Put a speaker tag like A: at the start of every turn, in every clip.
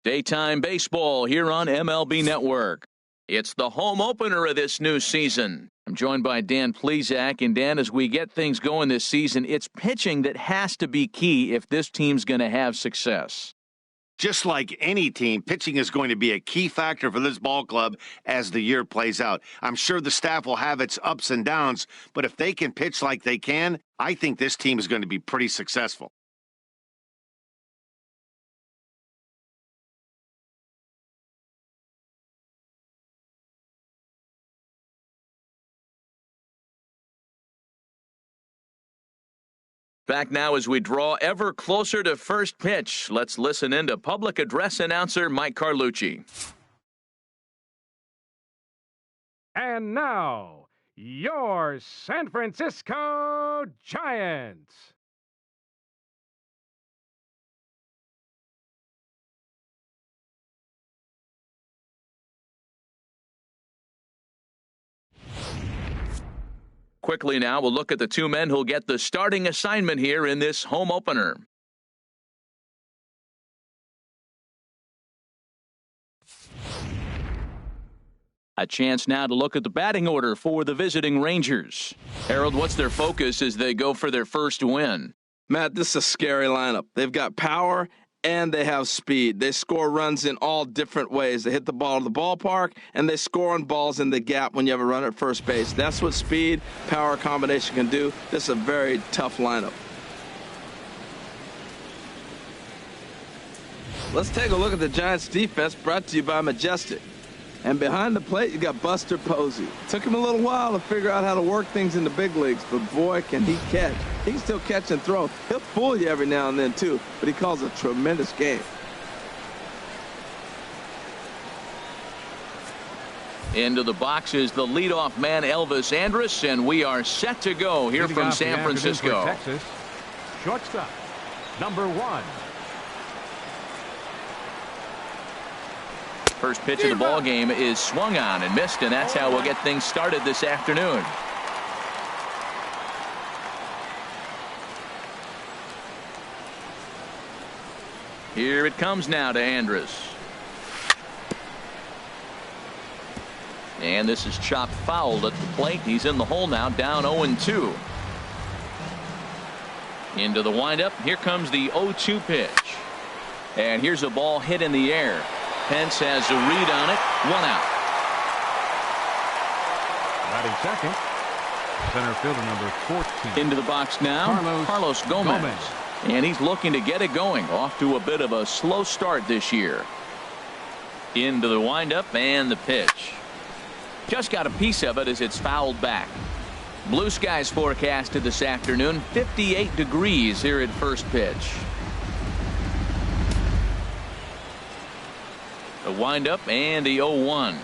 A: Daytime baseball here on MLB Network. It's the home opener of this new season. I'm joined by Dan Plesac. And Dan, as we get things going this season, it's pitching that has to be key if this team's going to have success.
B: Just like any team, pitching is going to be a key factor for this ball club as the year plays out. I'm sure the staff will have its ups and downs, but if they can pitch like they can, I think this team is going to be pretty successful.
A: Back now as we draw ever closer to first pitch. Let's listen in to public address announcer Mike Carlucci.
C: And now, your San Francisco Giants.
A: Quickly now, we'll look at the two men who'll get the starting assignment here in this home opener. A chance now to look at the batting order for the visiting Rangers. Harold, what's their focus as they go for their first win?
D: Matt, this is a scary lineup. They've got power and they have speed. They score runs in all different ways. They hit the ball to the ballpark, and they score on balls in the gap when you have a runner at first base. That's what speed, power combination can do. This is a very tough lineup. Let's take a look at the Giants' defense, brought to you by Majestic. And behind the plate, you got Buster Posey. Took him a little while to figure out how to work things in the big leagues, but boy, can he catch. He can still catch and throw. He'll fool you every now and then, too, but he calls a tremendous game.
A: Into the box is the leadoff man, Elvis Andrus, and we are set to go here from San Francisco.
C: Texas, shortstop, number 1.
A: First pitch of the ball game is swung on and missed, and that's how we'll get things started this afternoon. Here it comes now to Andrus. And this is chopped foul at the plate. He's in the hole now, down 0-2. Into the windup. Here comes the 0-2 pitch. And here's a ball hit in the air. Pence has a read on it. 1 out.
C: Batting second, center fielder number 14.
A: Into the box now, Carlos Gomez. And he's looking to get it going. Off to a bit of a slow start this year. Into the windup and the pitch. Just got a piece of it as it's fouled back. Blue skies forecasted this afternoon. 58 degrees here at first pitch. The windup and the 0-1.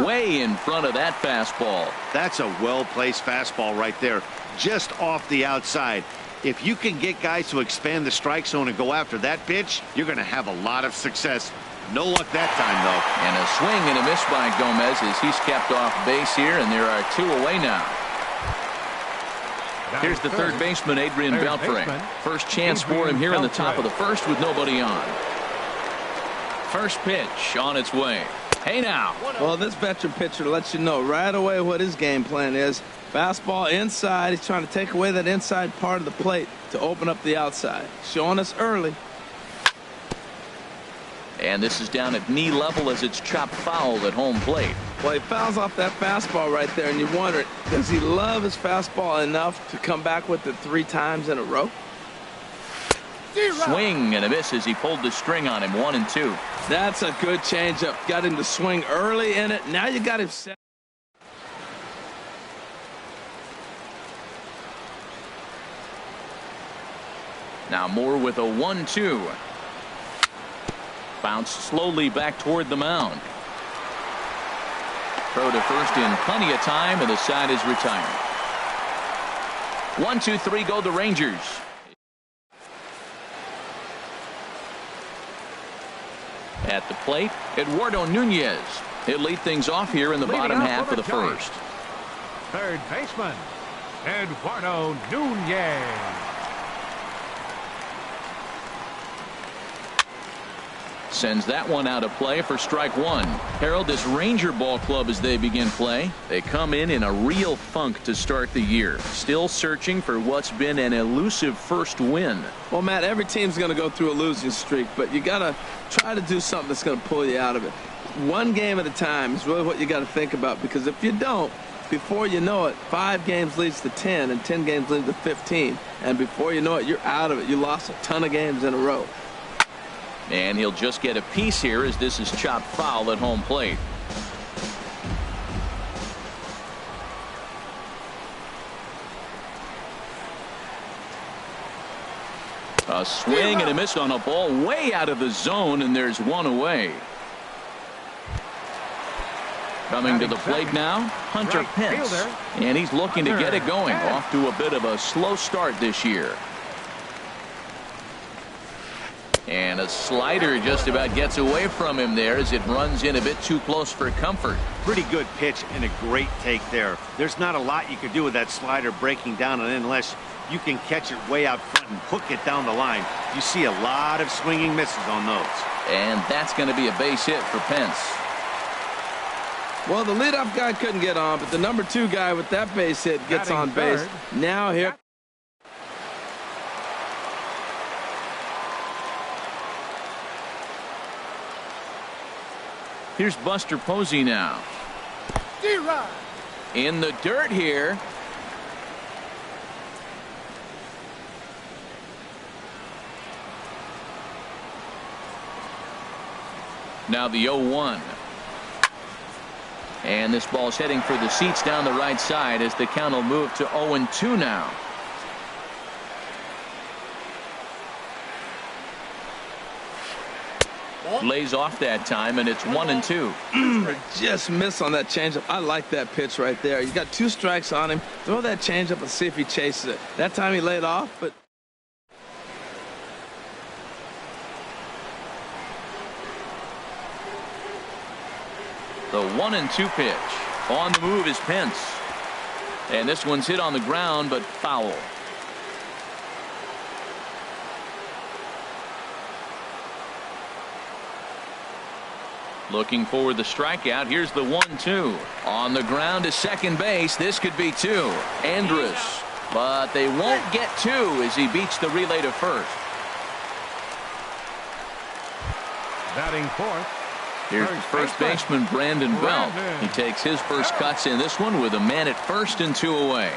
A: Way in front of that fastball.
B: That's a well-placed fastball right there, just off the outside. If you can get guys to expand the strike zone and go after that pitch, you're going to have a lot of success. No luck that time, though.
A: And a swing and a miss by Gomez as he's kept off base here, and there are 2 away now. Here's the third baseman, Adrian Beltre. First chance for him here in the top of the first with nobody on. First pitch on its way. Hey now.
D: Well, this veteran pitcher lets you know right away what his game plan is. Fastball inside. He's trying to take away that inside part of the plate to open up the outside. Showing us early.
A: And this is down at knee level as it's chopped foul at home plate.
D: Well, he fouls off that fastball right there, and you wonder, does he love his fastball enough to come back with it 3 times in a row?
A: Swing and a miss as he pulled the string on him. 1-2.
D: That's a good changeup. Got him to swing early in it. Now you got him set.
A: Now Moore with a 1-2. Bounced slowly back toward the mound. Throw to first in plenty of time, and the side is retired. 1-2-3 go the Rangers. At the plate, Eduardo Nunez. He'll lead things off here in the bottom half of the first.
C: Third baseman, Eduardo Nunez.
A: sends that one out of play for strike one. Harold, this Ranger ball club as they begin play, they come in a real funk to start the year. Still searching for what's been an elusive first win.
D: Well, Matt, every team's going to go through a losing streak, but you got to try to do something that's going to pull you out of it. One game at a time is really what you got to think about, because if you don't, before you know it, 5 games leads to 10 and 10 games lead to 15, and before you know it, you're out of it. You lost a ton of games in a row.
A: And he'll just get a piece here as this is chopped foul at home plate. A swing and a miss on a ball way out of the zone, and there's one away. Coming to the plate now, Hunter Pence. And he's looking to get it going. Off to a bit of a slow start this year. And a slider just about gets away from him there as it runs in a bit too close for comfort.
B: Pretty good pitch and a great take there. There's not a lot you could do with that slider breaking down and in unless you can catch it way out front and hook it down the line. You see a lot of swinging misses on those.
A: And that's going to be a base hit for Pence.
D: Well, the leadoff guy couldn't get on, but the number 2 guy with that base hit gets on base. Now here.
A: Here's Buster Posey now. In the dirt here. Now the 0-1. And this ball's heading for the seats down the right side as the count will move to 0-2 now. Lays off that time, and it's 1-2.
D: Just miss on that changeup. I like that pitch right there. He's got 2 strikes on him. Throw that changeup and see if he chases it. That time he laid off, but.
A: The 1-2 pitch. On the move is Pence. And this one's hit on the ground, but foul. Looking for the strikeout. Here's the 1-2. On the ground to second base. This could be 2. Andrus. But they won't get 2 as he beats the relay to first.
C: Batting fourth.
A: Here's first baseman Brandon Belt. He takes his first cuts in this one with a man at first and 2 away.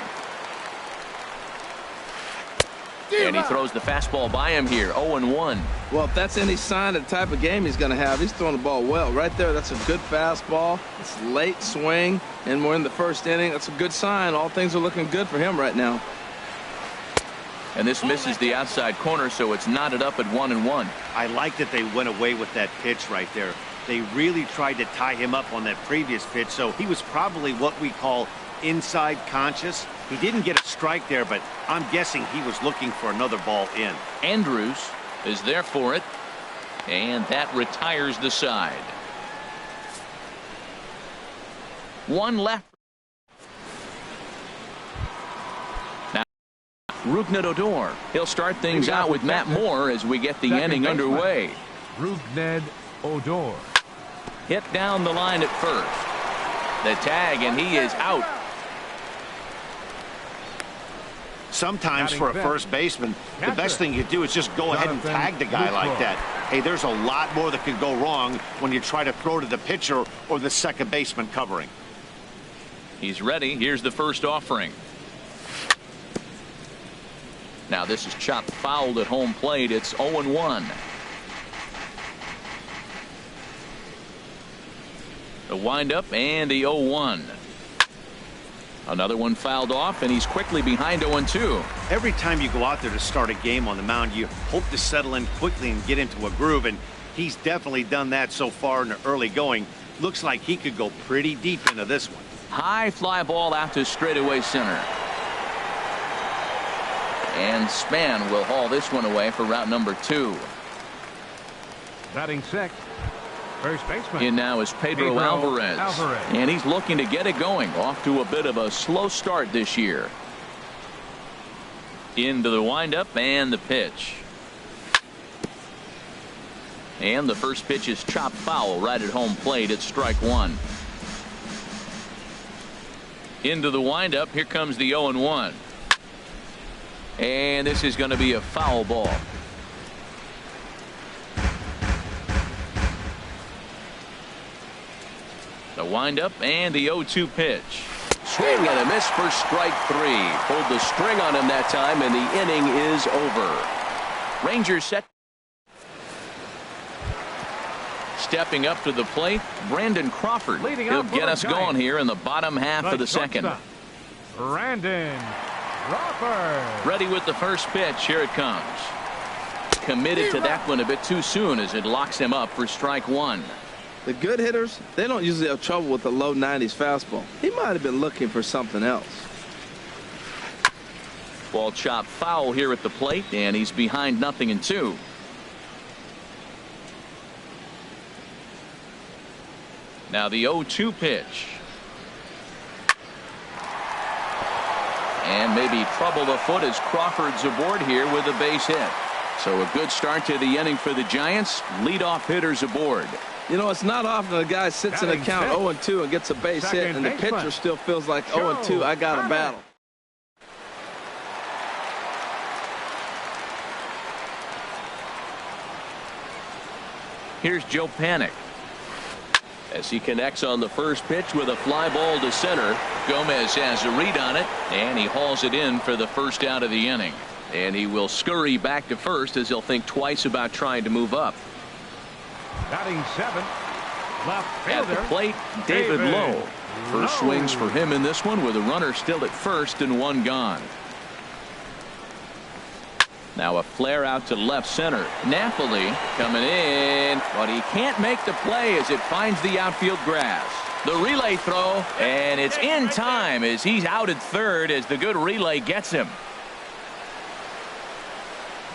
A: And he throws the fastball by him here. 0-1.
D: Well, if that's any sign of the type of game he's going to have, he's throwing the ball well. Right there, that's a good fastball. It's late swing, and we're in the first inning. That's a good sign. All things are looking good for him right now.
A: And this misses the outside corner, so it's knotted up at 1-1.
B: I like that they went away with that pitch right there. They really tried to tie him up on that previous pitch, so he was probably what we call inside conscious. He didn't get a strike there, but I'm guessing he was looking for another ball in.
A: Andrews is there for it, and that retires the side. 1 left. Now, Rougned Odor. He'll start things out with Matt Moore as we get the inning underway.
C: Rougned Odor.
A: Hit down the line at first. The tag, and he is out.
B: Sometimes for a first baseman, the best thing you do is just go ahead and tag the guy like that. Hey, there's a lot more that could go wrong when you try to throw to the pitcher or the second baseman covering.
A: He's ready. Here's the first offering. Now this is chopped fouled at home plate. It's 0-1. The windup and the 0-1. Another one fouled off, and he's quickly behind 0-2.
B: Every time you go out there to start a game on the mound, you hope to settle in quickly and get into a groove, and he's definitely done that so far in the early going. Looks like he could go pretty deep into this one.
A: High fly ball out to straightaway center. And Span will haul this one away for route number 2.
C: Batting sixth. First baseman.
A: In now is Pedro Alvarez. And he's looking to get it going. Off to a bit of a slow start this year. Into the windup and the pitch. And the first pitch is chopped foul right at home plate. It's strike one. Into the windup. Here comes the 0-1. And this is going to be a foul ball. The windup and the 0-2 pitch. Swing and a miss for strike three. Pulled the string on him that time, and the inning is over. Rangers set. Stepping up to the plate, Brandon Crawford. He'll get us going here in the bottom half of the second.
C: Brandon Crawford.
A: Ready with the first pitch. Here it comes. Committed to that one a bit too soon as it locks him up for strike one.
D: The good hitters, they don't usually have trouble with the low 90s fastball. He might have been looking for something else.
A: Ball chopped foul here at the plate, and he's behind 0-2. Now the 0-2 pitch. And maybe trouble afoot as Crawford's aboard here with a base hit. So a good start to the inning for the Giants. Leadoff hitters aboard.
D: You know, it's not often a guy sits in a count 0-2 and gets a base hit, and the pitcher still feels like 0-2. I got a battle.
A: Here's Joe Panik. As he connects on the first pitch with a fly ball to center. Gomez has a read on it, and he hauls it in for the first out of the inning. And he will scurry back to first as he'll think twice about trying to move up.
C: Batting 7, left fielder.
A: At the plate, David Lowe. First swings for him in this one with a runner still at first and one gone. Now a flare out to left center. Napoli coming in, but he can't make the play as it finds the outfield grass. The relay throw, and it's in time as he's out at third as the good relay gets him.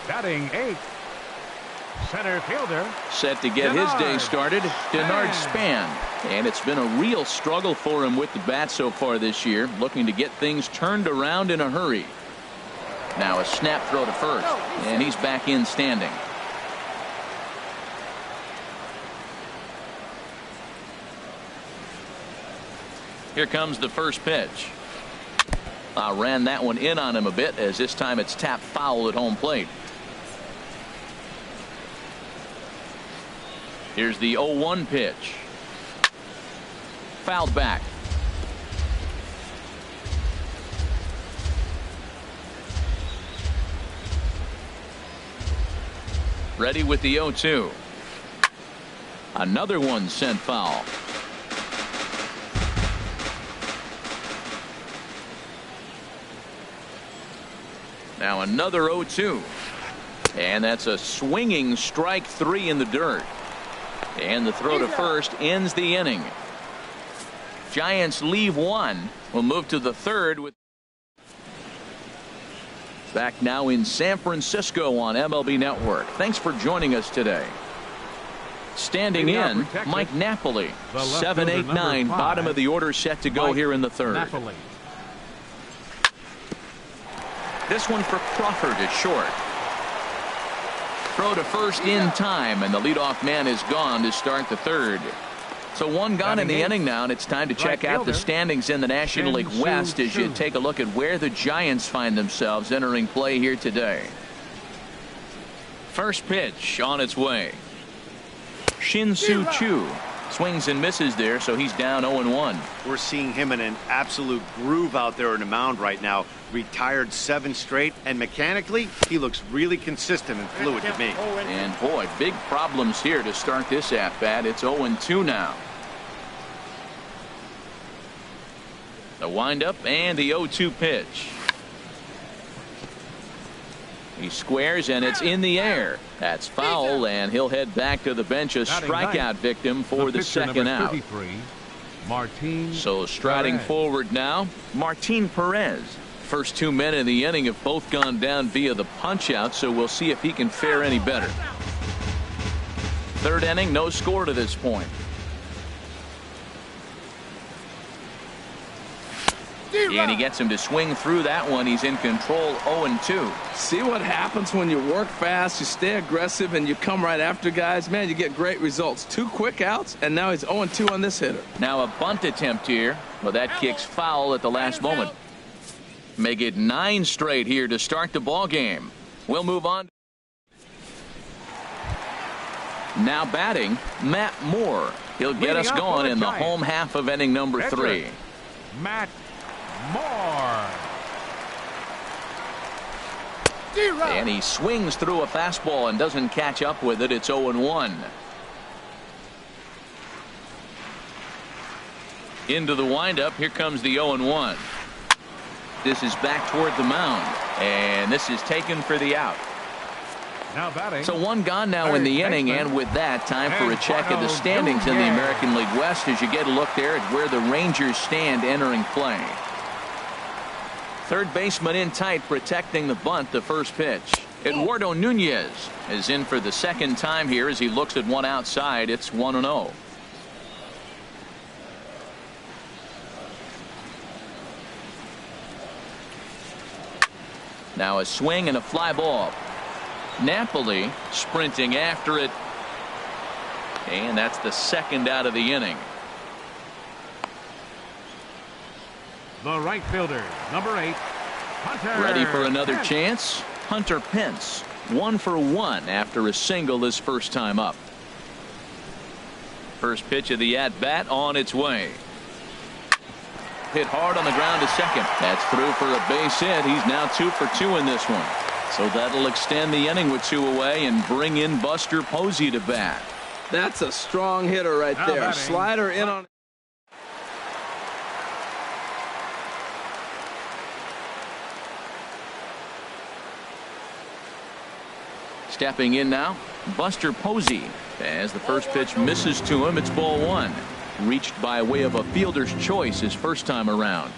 C: Batting 8, center fielder.
A: Set to get his day started, Denard Span. And it's been a real struggle for him with the bat so far this year, looking to get things turned around in a hurry. Now a snap throw to first, and he's back in standing. Here comes the first pitch. Ran that one in on him a bit, as this time it's tapped foul at home plate. Here's the 0-1 pitch. Fouled back. Ready with the 0-2. Another one sent foul. Now another 0-2. And that's a swinging strike three in the dirt. And the throw to first ends the inning. Giants leave one. We'll move to the third with. Back now in San Francisco on MLB Network. Thanks for joining us today. Standing in, Mike Napoli. 7, 8, 9, bottom of the order set to go here in the third.
C: Napoli.
A: This one for Crawford at short. Throw to first in time, and the leadoff man is gone to start the third. So one gone in the inning now, and it's time to check out the standings in the National League West as you take a look at where the Giants find themselves entering play here today. First pitch on its way. Shin-Soo Choo swings and misses there, so he's down 0-1.
B: We're seeing him in an absolute groove out there on the mound right now. Retired 7 straight, and mechanically, he looks really consistent and fluid to me.
A: And boy, big problems here to start this at-bat. It's 0-2 now. The windup and the 0-2 pitch. He squares, and it's in the air. That's foul, and he'll head back to the bench, a strikeout victim for the second out. So striding forward now, Martin Perez. First 2 men in the inning have both gone down via the punch-out, so we'll see if he can fare any better. Third inning, no score to this point. And he gets him to swing through that one. He's in control, 0-2.
D: See what happens when you work fast, you stay aggressive, and you come right after guys? Man, you get great results. 2 quick outs, and now he's 0-2 on this hitter.
A: Now a bunt attempt here. Well, that kicks foul at the last moment. Make it 9 straight here to start the ball game. We'll move on. Now batting, Matt Moore. He'll get us going in the home half of inning number 3.
C: Matt Moore.
A: And he swings through a fastball and doesn't catch up with it. It's 0-1. Into the windup. Here comes the 0-1. This is back toward the mound. And this is taken for the out.
C: Now batting.
A: So 1 gone now in the inning, and with that, time for a check of the standings in the American League West as you get a look there at where the Rangers stand entering play. Third baseman in tight, protecting the bunt, the first pitch. Eduardo Nunez is in for the second time here as he looks at one outside. It's 1-0. Now a swing and a fly ball. Napoli sprinting after it. And that's the second out of the inning.
C: The right fielder, number 8, Hunter.
A: Ready for another chance. Hunter Pence, 1 for 1 after a single his first time up. First pitch of the at-bat on its way. Hit hard on the ground to second. That's through for a base hit. He's now 2 for 2 in this one. So that'll extend the inning with 2 away and bring in Buster Posey to bat.
D: That's a strong hitter right there.
C: Batting.
D: Slider in on.
A: Stepping in now, Buster Posey. As the first pitch misses to him, it's ball 1. Reached by way of a fielder's choice his first time around.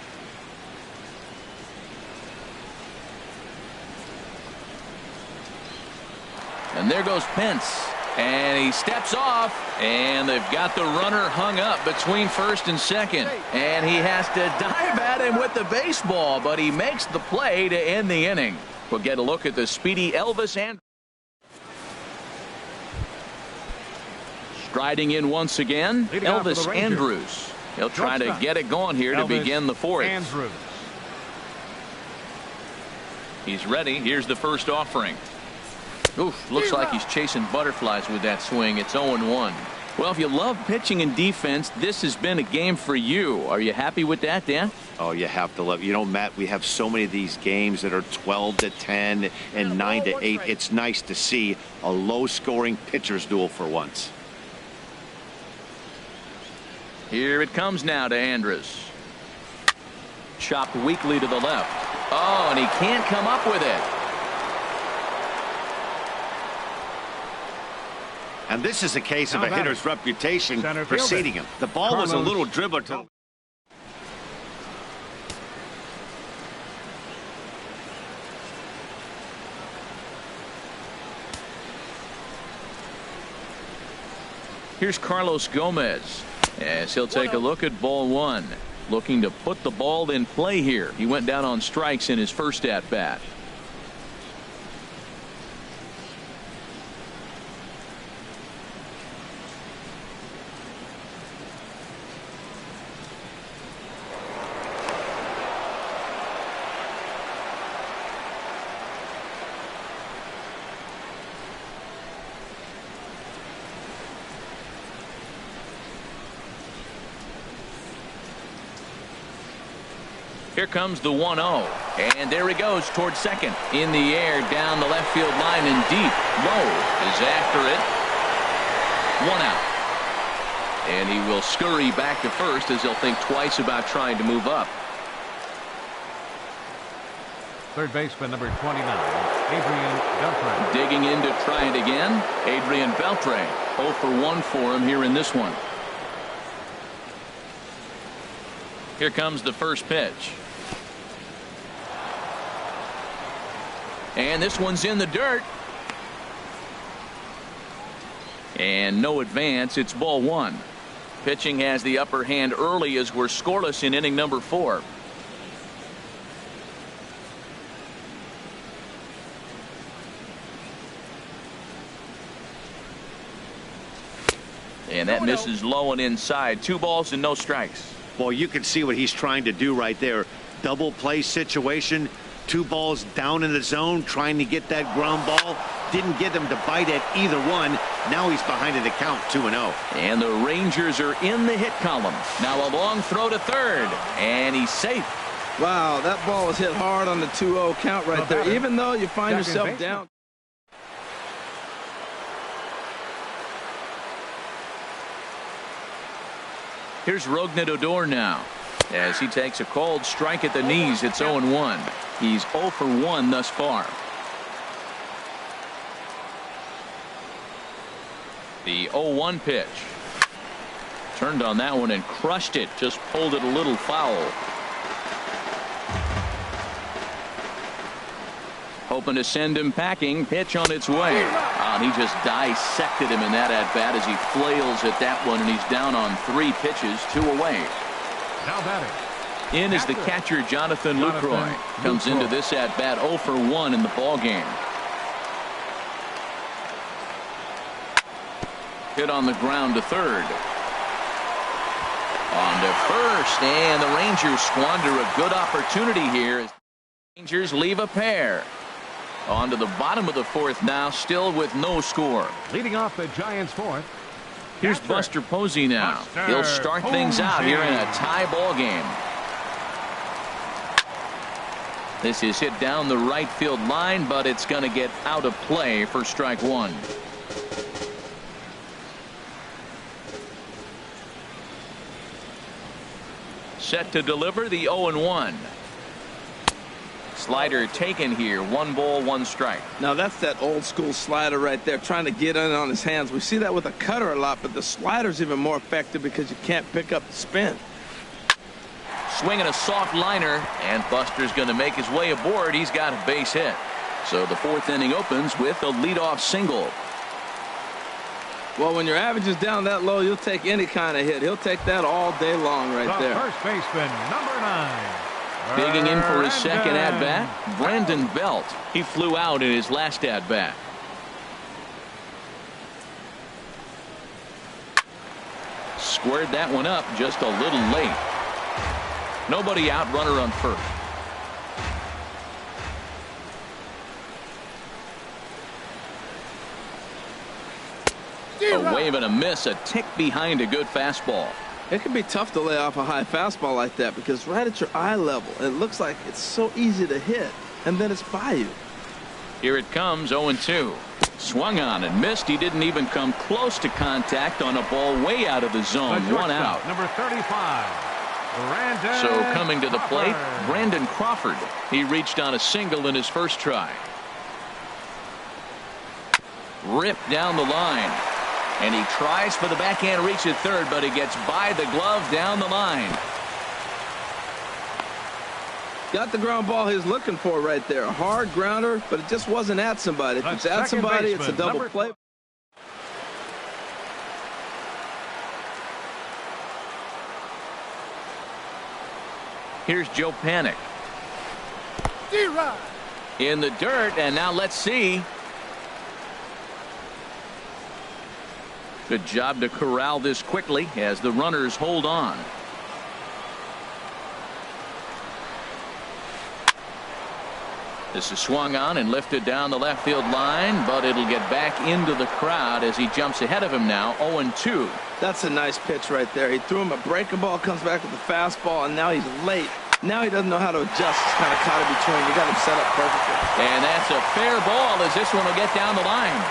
A: And there goes Pence. And he steps off. And they've got the runner hung up between first and second. And he has to dive at him with the baseball. But he makes the play to end the inning. We'll get a look at the speedy Elvis Andrus. Striding in once again, Elvis Andrus. He'll try to get it going here to begin the 4th.
C: Andrus.
A: He's ready. Here's the first offering. Oof, looks like he's chasing butterflies with that swing. It's 0-1. Well, if you love pitching and defense, this has been a game for you. Are you happy with that, Dan?
B: Oh, you have to love it. You know, Matt, we have so many of these games that are 12-10 and 9-8. It's nice to see a low-scoring pitcher's duel for once.
A: Here it comes now to Andrus. Chopped weakly to the left. Oh, and he can't come up with it.
B: And this is a case of a hitter's reputation preceding him. The ball was a little dribbler to.
A: Here's Carlos Gomez as he'll take a look at ball 1. Looking to put the ball in play here. He went down on strikes in his first at bat. Here comes the 1-0. And there he goes towards second. In the air, down the left field line and deep. Lowe is after it. 1 out. And he will scurry back to first as he'll think twice about trying to move up.
C: Third baseman, number 29, Adrian Beltre.
A: Digging in to try it again, Adrian Beltre. 0 for 1 for him here in this one. Here comes the first pitch. And this one's in the dirt. And no advance. It's ball 1. Pitching has the upper hand early as we're scoreless in inning number 4. And that misses low and inside. 2 balls and no strikes.
B: Well, you can see what he's trying to do right there. Double play situation. 2 balls down in the zone, trying to get that ground ball. Didn't get him to bite at either one. Now he's behind in the count, 2-0.
A: And the Rangers are in the hit column. Now a long throw to third, and he's safe.
D: Wow, that ball was hit hard on the 2-0 count right there. Even though you find yourself down.
A: Here's Rougned Odor now. As he takes a cold strike at the knees, it's 0-1. He's 0 for 1 thus far. The 0-1 pitch. Turned on that one and crushed it. Just pulled it a little foul. Hoping to send him packing. Pitch on its way. And he just dissected him in that at-bat as he flails at that one, and he's down on 3 pitches, 2 away.
C: Now batting.
A: In is the catcher, Jonathan Lucroy. Comes into this at-bat 0 for 1 in the ballgame. Hit on the ground to third. On to first, and the Rangers squander a good opportunity here. The Rangers leave a pair. On to the bottom of the 4th now, still with no score.
C: Leading off the Giants' 4th.
A: Here's Buster Posey now. He'll start things out here in a tie ball game. This is hit down the right field line, but it's going to get out of play for strike 1. Set to deliver the 0-1. Slider taken here. 1 ball, 1 strike.
D: Now that's that old school slider right there, trying to get in on his hands. We see that with a cutter a lot, but the slider's even more effective because you can't pick up the spin.
A: Swinging a soft liner, and Buster's going to make his way aboard. He's got a base hit. So the 4th inning opens with a leadoff single.
D: Well, when your average is down that low, you'll take any kind of hit. He'll take that all day long right there.
C: First baseman, number 9.
A: Digging in for his second at-bat, Brandon Belt. He flew out in his last at-bat. Squared that one up just a little late. Nobody out, runner on first. A wave and a miss, a tick behind a good fastball.
D: It can be tough to lay off a high fastball like that because right at your eye level, it looks like it's so easy to hit, and then it's by you.
A: Here it comes, 0-2. Swung on and missed. He didn't even come close to contact on a ball way out of the zone. 1 out.
C: Number 35. Brandon
A: So coming to the plate,
C: Crawford.
A: Brandon Crawford. He reached on a single in his first try. Ripped down the line. And he tries for the backhand reach at third, but he gets by the glove down the line.
D: Got the ground ball he's looking for right there. A hard grounder, but it just wasn't at somebody. If it's at somebody, it's a double play.
A: Here's Joe Panik. In the dirt, and now let's see. Good job to corral this quickly as the runners hold on. This is swung on and lifted down the left field line, but it'll get back into the crowd as he jumps ahead of him now, 0-2.
D: That's a nice pitch right there. He threw him a breaking ball, comes back with the fastball, and now he's late. Now he doesn't know how to adjust. He's kind of caught in between. You got him set up perfectly.
A: And that's a fair ball as this one will get down the line.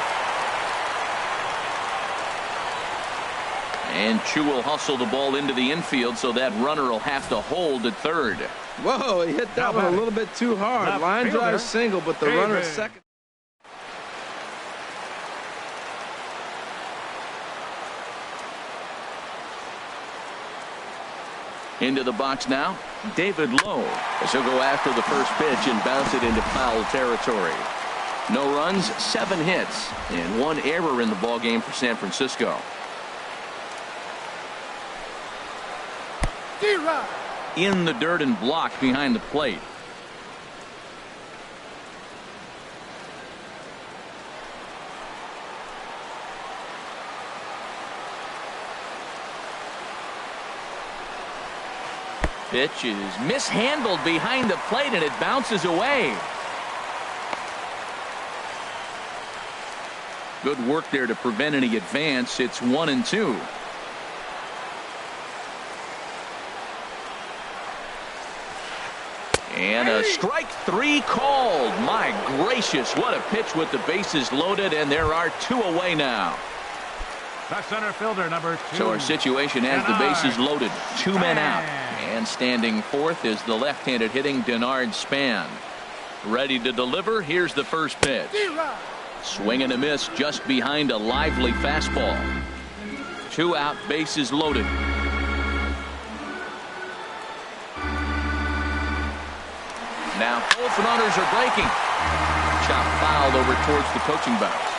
A: And Chu will hustle the ball into the infield, so that runner will have to hold at third.
D: Whoa, he hit that one a little bit too hard. Line drive single, but the runner is second.
A: Into the box now, David Lowe, as he'll go after the first pitch and bounce it into foul territory. No runs, 7 hits, and 1 error in the ballgame for San Francisco. In the dirt and blocked behind the plate. Pitch is mishandled behind the plate, and it bounces away. Good work there to prevent any advance. It's 1-2. And a strike three called. My gracious, what a pitch with the bases loaded, and there are 2 away now.
C: The center fielder, number 2.
A: So our situation has the bases loaded. 2 men out. And standing fourth is the left-handed hitting Denard Span. Ready to deliver. Here's the first pitch. Swing and a miss just behind a lively fastball. 2 out, bases loaded. Now both runners are breaking. Chop fouled over towards the coaching box.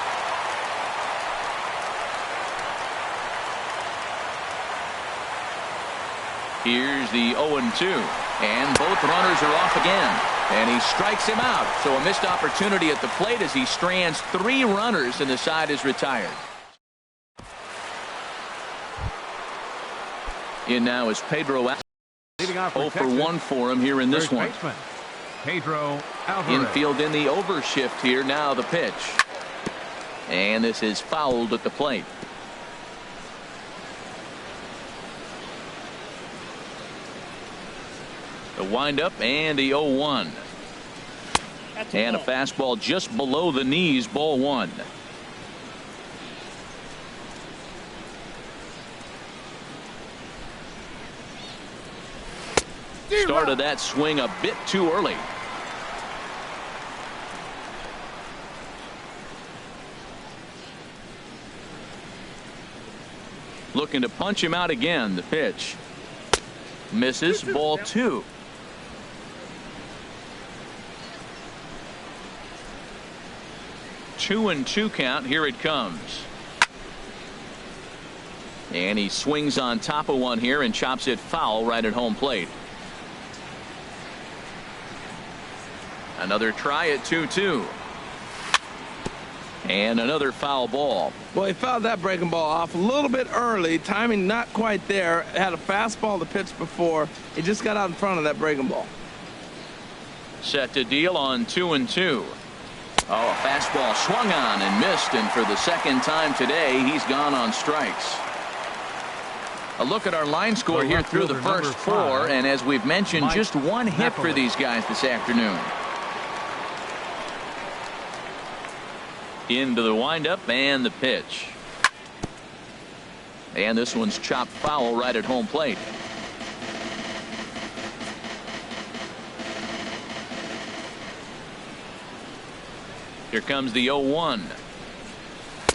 A: Here's the 0-2. And both runners are off again. And he strikes him out. So a missed opportunity at the plate as he strands 3 runners and the side is retired. In now is Pedro. 0 for 1 for him here in this one.
C: Pedro Alvarez.
A: Infield in the overshift here. Now the pitch. And this is fouled at the plate. The windup and the 0-1. And a fastball just below the knees, ball 1. Started that swing a bit too early. Looking to punch him out again. The pitch misses, ball 2. Two and 2 count. Here it comes. And he swings on top of one here and chops it foul right at home plate. Another try at 2-2. And another foul ball.
D: Well, he fouled that breaking ball off a little bit early. Timing not quite there. Had a fastball to pitch before. He just got out in front of that breaking ball. Set
A: to deal on 2-2. Oh, a fastball swung on and missed, and for the second time today, he's gone on strikes. A look at our line score here through the first 4, and as we've mentioned, just 1 hit for these guys this afternoon. Into the windup and the pitch. And this one's chopped foul right at home plate. Here comes the 0-1.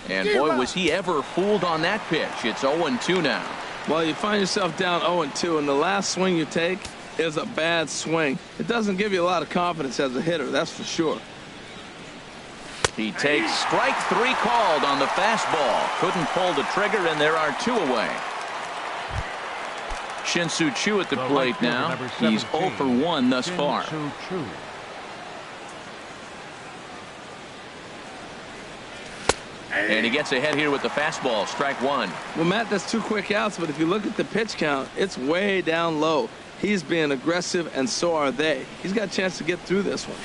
A: And boy, was he ever fooled on that pitch. It's 0-2 now.
D: Well, you find yourself down 0-2, and the last swing you take is a bad swing. It doesn't give you a lot of confidence as a hitter, that's for sure.
A: He takes strike 3 called on the fastball. Couldn't pull the trigger, and there are 2 away. Shin-Soo Choo at the plate now. He's 0 for 1 thus far. And he gets ahead here with the fastball. Strike 1.
D: Well, Matt, that's 2 quick outs, but if you look at the pitch count, it's way down low. He's being aggressive, and so are they. He's got a chance to get through this one.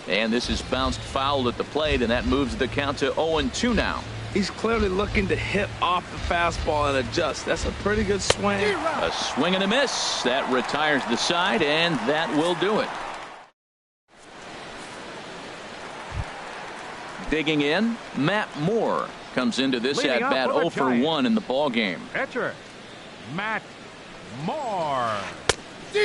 A: And this is bounced foul at the plate, and that moves the count to 0-2 now.
D: He's clearly looking to hit off the fastball and adjust. That's a pretty good swing.
A: A swing and a miss. That retires the side, and that will do it. Digging in, Matt Moore comes into this at bat 0 for 1 in the ball game.
C: Pitcher Matt Moore.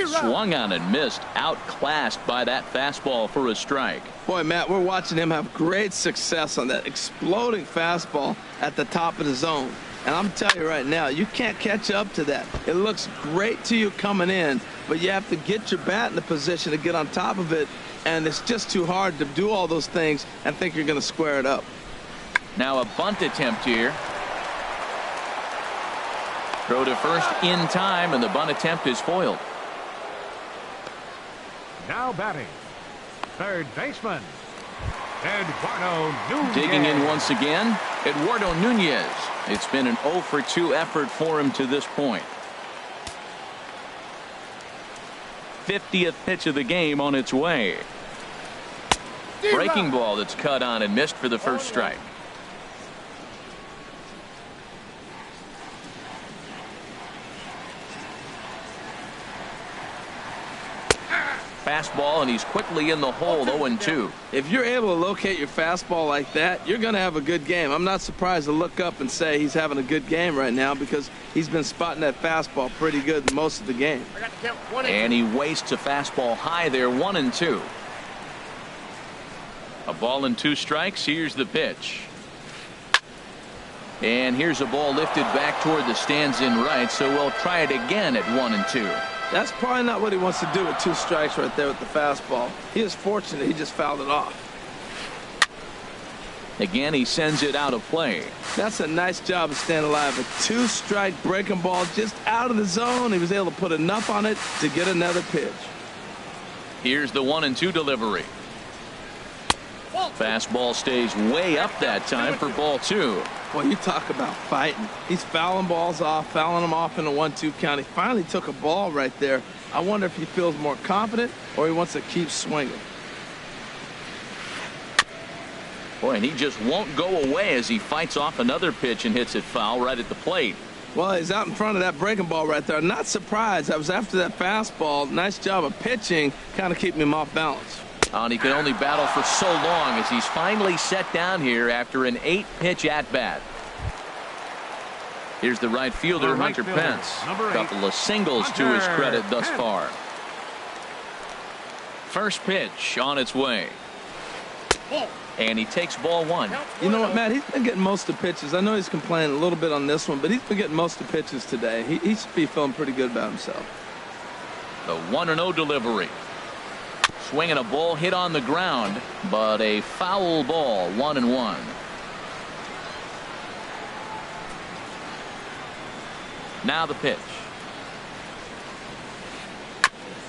A: Swung on and missed, outclassed by that fastball for a strike.
D: Boy, Matt, we're watching him have great success on that exploding fastball at the top of the zone. And I'm telling you right now, you can't catch up to that. It looks great to you coming in, but you have to get your bat in the position to get on top of it. And it's just too hard to do all those things and think you're going to square it up.
A: Now a bunt attempt here. Throw to first in time, and the bunt attempt is foiled.
C: Now batting, third baseman, Eduardo Nunez.
A: Digging in once again, Eduardo Nunez. It's been an 0 for 2 effort for him to this point. 50th pitch of the game on its way. Breaking ball that's cut on and missed for the first strike. Fastball, and he's quickly in the hole, 0-2.
D: If you're able to locate your fastball like that, you're going to have a good game. I'm not surprised to look up and say he's having a good game right now because he's been spotting that fastball pretty good most of the game.
A: And he wastes a fastball high there, 1-2. A ball and 2 strikes. Here's the pitch. And here's a ball lifted back toward the stands in right, so we'll try it again at 1-2.
D: That's probably not what he wants to do with 2 strikes right there with the fastball. He is fortunate he just fouled it off.
A: Again, he sends it out of play.
D: That's a nice job of staying alive. A 2-strike breaking ball just out of the zone. He was able to put enough on it to get another pitch.
A: Here's the 1-2 delivery. Fastball stays way up that time for ball 2.
D: Boy, you talk about fighting. He's fouling balls off, fouling them off in a 1-2 count. He finally took a ball right there. I wonder if he feels more confident or he wants to keep swinging.
A: Boy, and he just won't go away as he fights off another pitch and hits it foul right at the plate.
D: Well, he's out in front of that breaking ball right there. I'm not surprised. I was after that fastball. Nice job of pitching, kind of keeping him off balance.
A: And he can only battle for so long as he's finally set down here after an 8-pitch at-bat. Here's the right fielder, Hunter Pence. A couple of singles to his credit thus far. First pitch on its way. And he takes ball 1.
D: You know what, Matt? He's been getting most of the pitches. I know he's complaining a little bit on this one, but he's been getting most of the pitches today. He should be feeling pretty good about himself.
A: The 1-0 delivery. Swinging a ball hit on the ground, but a foul ball, 1-1. Now the pitch.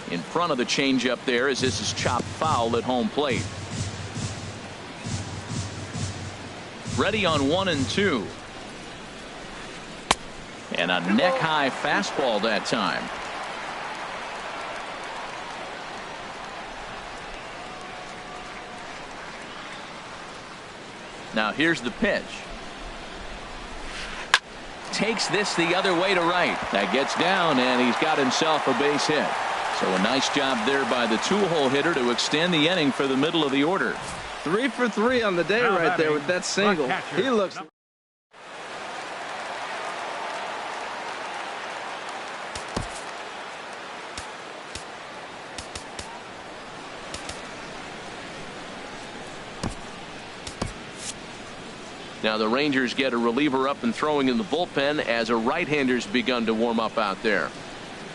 A: In front of the changeup there as this is chopped foul at home plate. Ready on 1-2. And a neck-high fastball that time. Now here's the pitch. Takes this the other way to right. That gets down, and he's got himself a base hit. So a nice job there by the 2-hole hitter to extend the inning for the middle of the order.
D: 3 for 3 on the day right there with that single. He looks.
A: Now the Rangers get a reliever up and throwing in the bullpen as a right-hander's begun to warm up out there.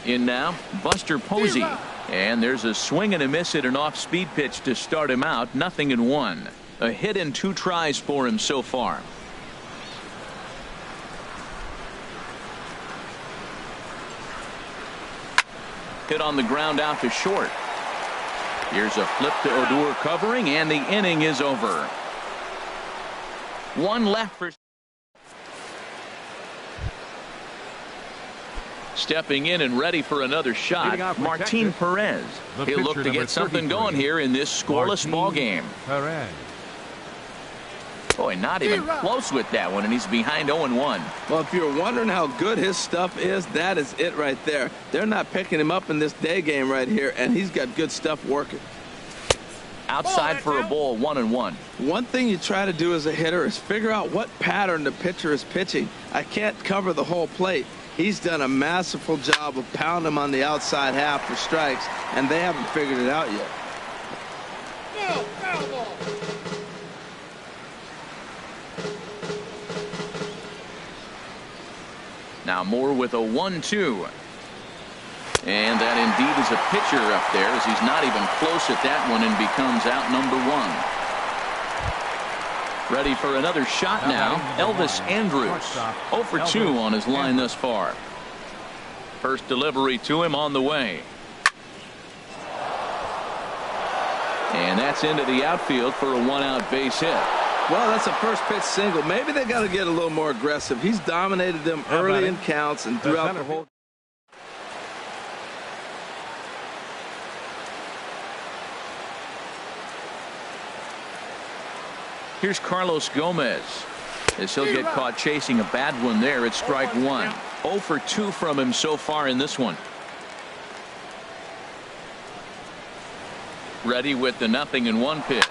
A: In now, Buster Posey. And there's a swing and a miss at an off-speed pitch to start him out. 0-1. A hit in 2 tries for him so far. Hit on the ground out to short. Here's a flip to Odor covering, and the inning is over. 1 left for. Stepping in and ready for another shot, Martin Perez. He'll look to get something going here in this scoreless ball game. Boy, not even close with that one, and he's behind 0-1.
D: Well, if you're wondering how good his stuff is, that is it right there. They're not picking him up in this day game right here, and he's got good stuff working.
A: Outside for a ball, 1-1.
D: One thing you try to do as a hitter is figure out what pattern the pitcher is pitching. I can't cover the whole plate. He's done a masterful job of pounding him on the outside half for strikes, and they haven't figured it out yet.
A: Now Moore with a 1-2. And that indeed is a pitcher up there as he's not even close at that one and becomes out number 1. Ready for another shot now. Elvis Andrus 0 for 2 on his line thus far. First delivery to him on the way. And that's into the outfield for a 1-out base hit.
D: Well, that's a first pitch single. Maybe they got to get a little more aggressive. He's dominated them early in counts and throughout the whole.
A: Here's Carlos Gomez. As he'll get caught chasing a bad one there. It's strike one. 0 for 2 from him so far in this one. Ready with the 0-1 pitch.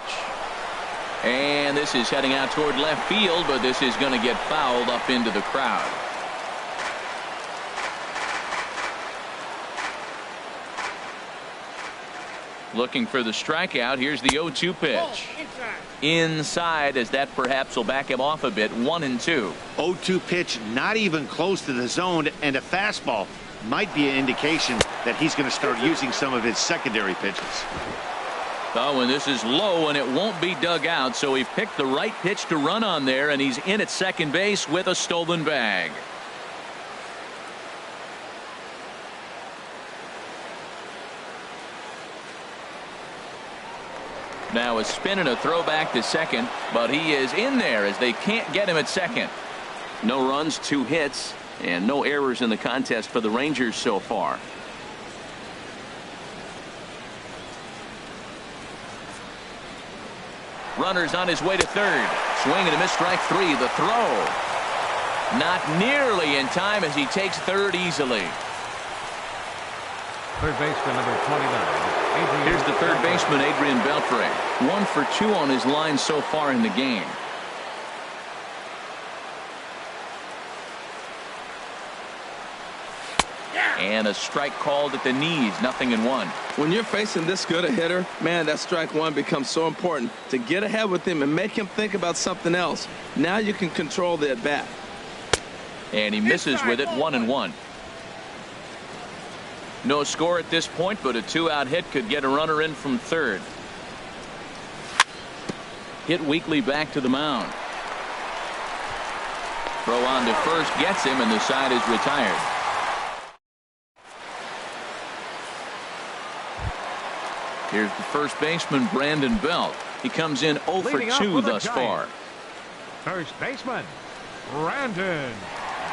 A: And this is heading out toward left field, but this is going to get fouled up into the crowd. Looking for the strikeout. Here's the 0-2 pitch. Inside, as that perhaps will back him off a bit. 1-2.
B: 0-2 pitch, not even close to the zone, and a fastball might be an indication that he's going to start using some of his secondary pitches.
A: Oh, and this is low, and it won't be dug out, so he picked the right pitch to run on there, and he's in at second base with a stolen bag. Now a spin and a throwback to second, but he is in there as they can't get him at second. No runs, 2 hits, and no errors in the contest for the Rangers so far. Runner's on his way to third. Swing and a miss, strike 3. The throw. Not nearly in time as he takes third easily.
C: Third baseman number 29.
A: Here's the third baseman, Adrian Beltre. 1 for 2 on his line so far in the game. And a strike called at the knees. 0-1.
D: When you're facing this good a hitter, man, that strike one becomes so important to get ahead with him and make him think about something else. Now you can control the at bat.
A: And he misses with it. 1-1. No score at this point, but a 2-out hit could get a runner in from third. Hit weakly back to the mound. Throw on to first gets him, and the side is retired. Here's the first baseman, Brandon Belt. He comes in 0 for 2 thus far.
C: First baseman, Brandon.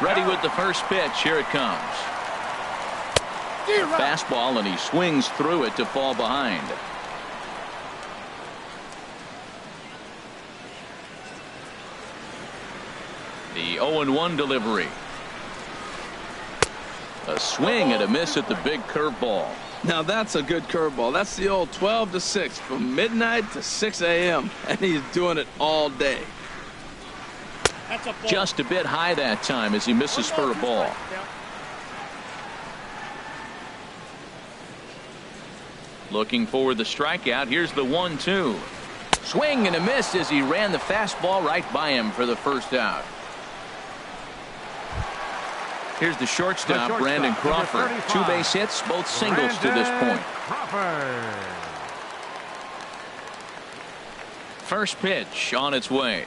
A: Ready with the first pitch. Here it comes. A fastball, and he swings through it to fall behind. The 0-1 delivery. A swing and a miss at the big curveball.
D: Now that's a good curveball. That's the old 12 to 6 from midnight to 6 a.m. and he's doing it all day.
A: Just a bit high that time as he misses for a ball. Looking for the strikeout. Here's the 1-2. Swing and a miss as he ran the fastball right by him for the first out. Here's the shortstop, Brandon Crawford. 2 base hits, both singles to this point.
C: Crawford.
A: First pitch on its way.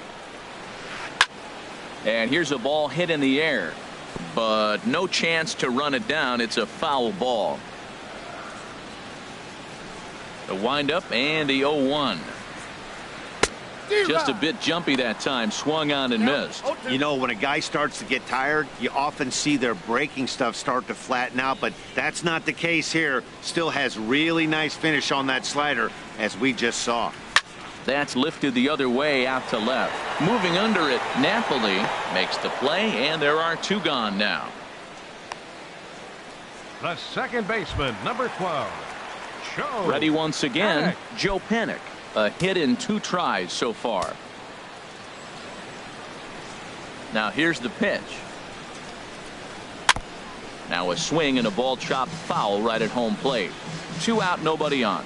A: And here's a ball hit in the air, but no chance to run it down. It's a foul ball. The windup and the 0-1. Just a bit jumpy that time. Swung on and missed.
B: You know, when a guy starts to get tired, you often see their breaking stuff start to flatten out, but that's not the case here. Still has really nice finish on that slider, as we just saw.
A: That's lifted the other way out to left. Moving under it, Napoli makes the play, and there are 2 gone now.
C: The second baseman, number 12. Joe
A: Ready once again,
C: Panik.
A: Joe Panik. A hit in 2 tries so far. Now here's the pitch. Now a swing and a ball chopped foul right at home plate. 2 out, nobody on.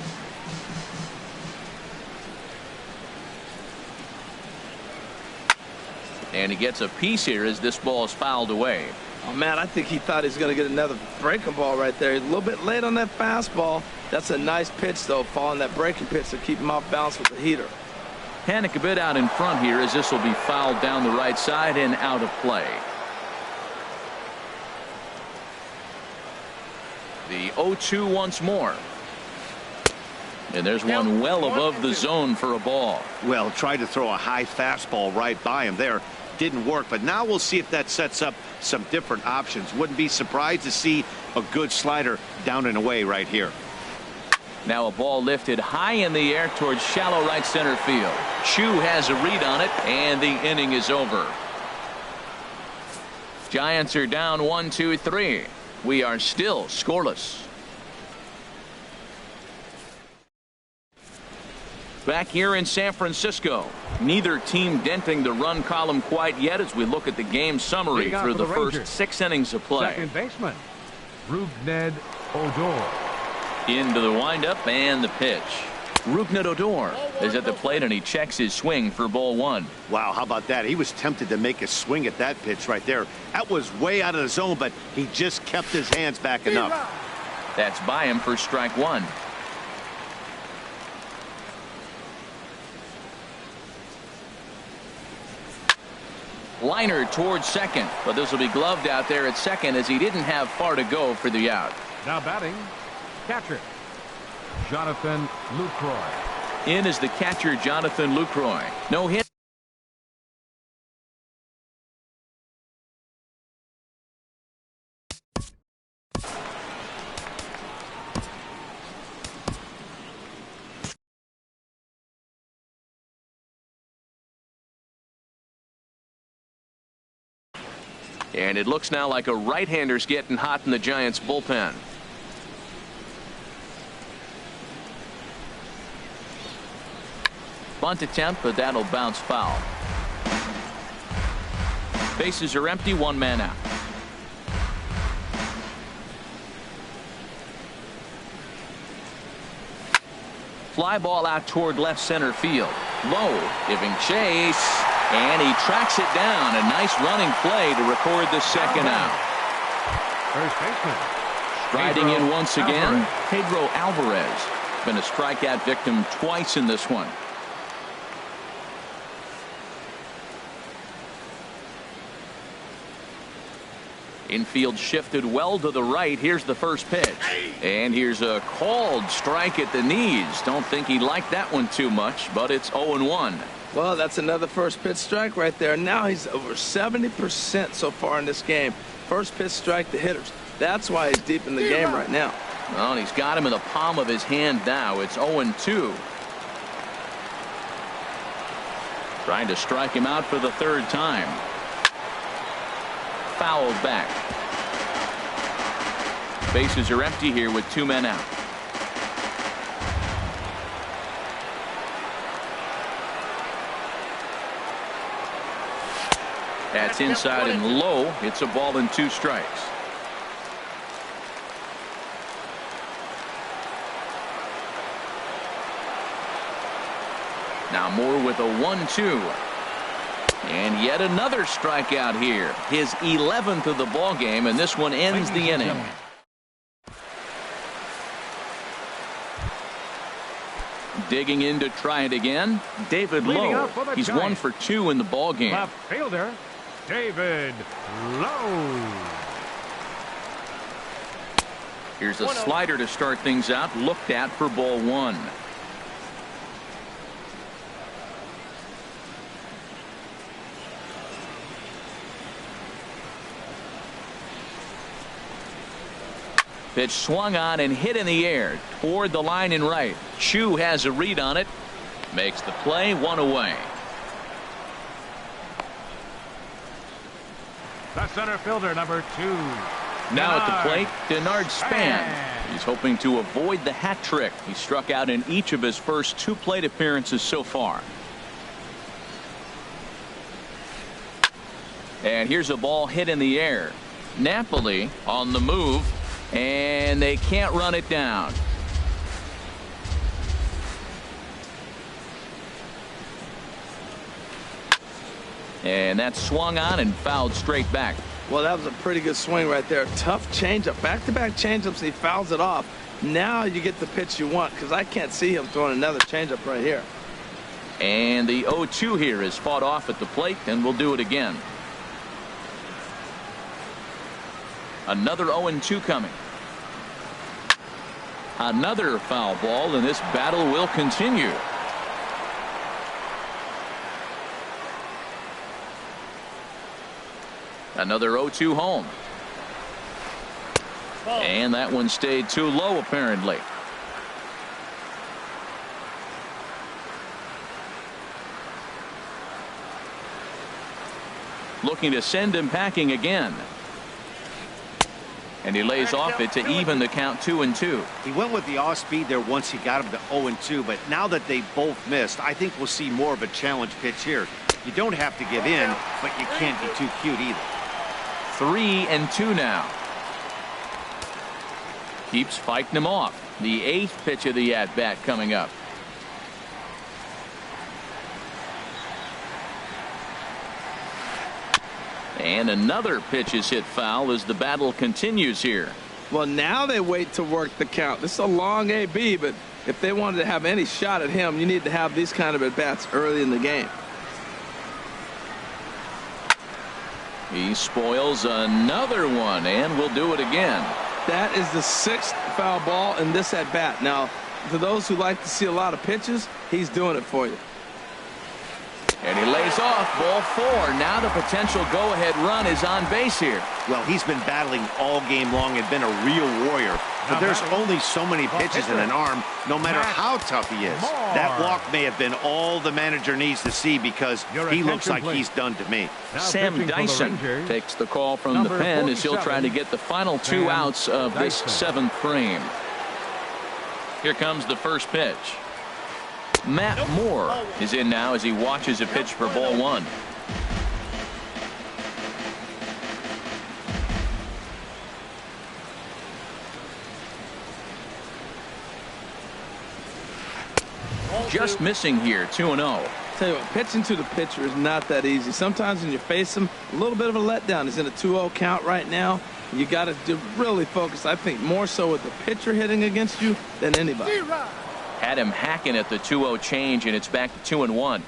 A: And he gets a piece here as this ball is fouled away.
D: Oh, man, I think he thought he was going to get another breaking ball right there. He's a little bit late on that fastball. That's a nice pitch, though, following that breaking pitch to keep him off balance with the heater.
A: Panik a bit out in front here as this will be fouled down the right side and out of play. The 0-2 once more. And there's one well above the zone for a ball.
B: Well, tried to throw a high fastball right by him there. Didn't work, but now we'll see if that sets up some different options. Wouldn't be surprised to see a good slider down and away right here.
A: Now a ball lifted high in the air towards shallow right center field. Chu has a read on it, and the inning is over. Giants are down 1-2-3. We are still scoreless. Back here in San Francisco, neither team denting the run column quite yet as we look at the game summary through the first 6 innings of play.
C: Second baseman, Rougned Odor.
A: Into the windup and the pitch. Rougned Odor is at the plate, and he checks his swing for ball 1.
B: Wow, how about that? He was tempted to make a swing at that pitch right there. That was way out of the zone, but he just kept his hands back enough.
A: That's by him for strike 1. Liner towards second, but this will be gloved out there at second as he didn't have far to go for the out.
C: Now batting, catcher, Jonathan Lucroy.
A: In is the catcher, Jonathan Lucroy. No hit. And it looks now like a right-hander's getting hot in the Giants bullpen. Bunt attempt, but that'll bounce foul. Bases are empty, 1 man out. Fly ball out toward left center field. Low, giving chase. And he tracks it down. A nice running play to record the second out.
C: First baseman,
A: Striding in once again, Pedro Alvarez. Been a strikeout victim twice in this one. Infield shifted well to the right. Here's the first pitch. And here's a called strike at the knees. Don't think he liked that one too much, but it's 0-1.
D: Well, that's another first pitch strike right there. Now he's over 70% so far in this game. First pitch strike to hitters. That's why he's deep in the game right now.
A: Well, and he's got him in the palm of his hand now. It's 0-2. Trying to strike him out for the 3rd time. Fouled back. Bases are empty here with 2 men out. That's inside and low. It's a ball and 2 strikes. Now Moore with a 1-2. And yet another strikeout here. His 11th of the ball game, and this one ends the inning. Digging in to try it again, David Lowe. He's 1 for 2 in the ball game.
C: Left fielder, David Lowe.
A: Here's a slider to start things out. Looked at for ball 1. Pitch swung on and hit in the air toward the line and right. Chu has a read on it. Makes the play, 1 away.
C: The center fielder, number 2.
A: Now at the plate, Denard Span. He's hoping to avoid the hat trick. He struck out in each of his first 2 plate appearances so far. And here's a ball hit in the air. Napoli on the move. And they can't run it down. And that swung on and fouled straight back.
D: Well, that was a pretty good swing right there. Tough changeup. Back-to-back changeups. He fouls it off. Now you get the pitch you want, because I can't see him throwing another changeup right here.
A: And the 0-2 here is fought off at the plate, and we'll do it again. Another 0-2 coming. Another foul ball, and this battle will continue. Another 0-2 home. And that one stayed too low, apparently. looking to send him packing again. And he lays off it to even the count 2-2.
B: He went with the off speed there once he got him to 0-2, but now that they both missed, I think we'll see more of a challenge pitch here. You don't have to give in, but you can't be too cute either.
A: 3-2 now. Keeps fighting him off. The 8th pitch of the at-bat coming up. And another pitch is hit foul as the battle continues here.
D: Well, now they wait to work the count. This is a long AB, but if they wanted to have any shot at him, you need to have these kind of at-bats early in the game.
A: He spoils another one and will do it again.
D: That is the 6th foul ball in this at-bat. Now, to those who like to see a lot of pitches, he's doing it for you.
A: And he lays off ball 4. Now the potential go-ahead run is on base here.
B: Well, he's been battling all game long and been a real warrior. But there's only so many pitches in an arm, no matter how tough he is. That walk may have been all the manager needs to see because he looks like he's done to me.
A: Sam Dyson takes the call from the pen as he'll try to get the final 2 outs of this 7th frame. Here comes the first pitch. Matt Moore is in now as he watches a pitch for ball 1. Just missing here, 2-0.
D: Tell you what, pitching to the pitcher is not that easy. Sometimes when you face him, a little bit of a letdown. He's in a 2-0 count right now. You got to really focus, I think, more so with the pitcher hitting against you than anybody.
A: Had him hacking at the 2-0 change, and it's back to 2-1.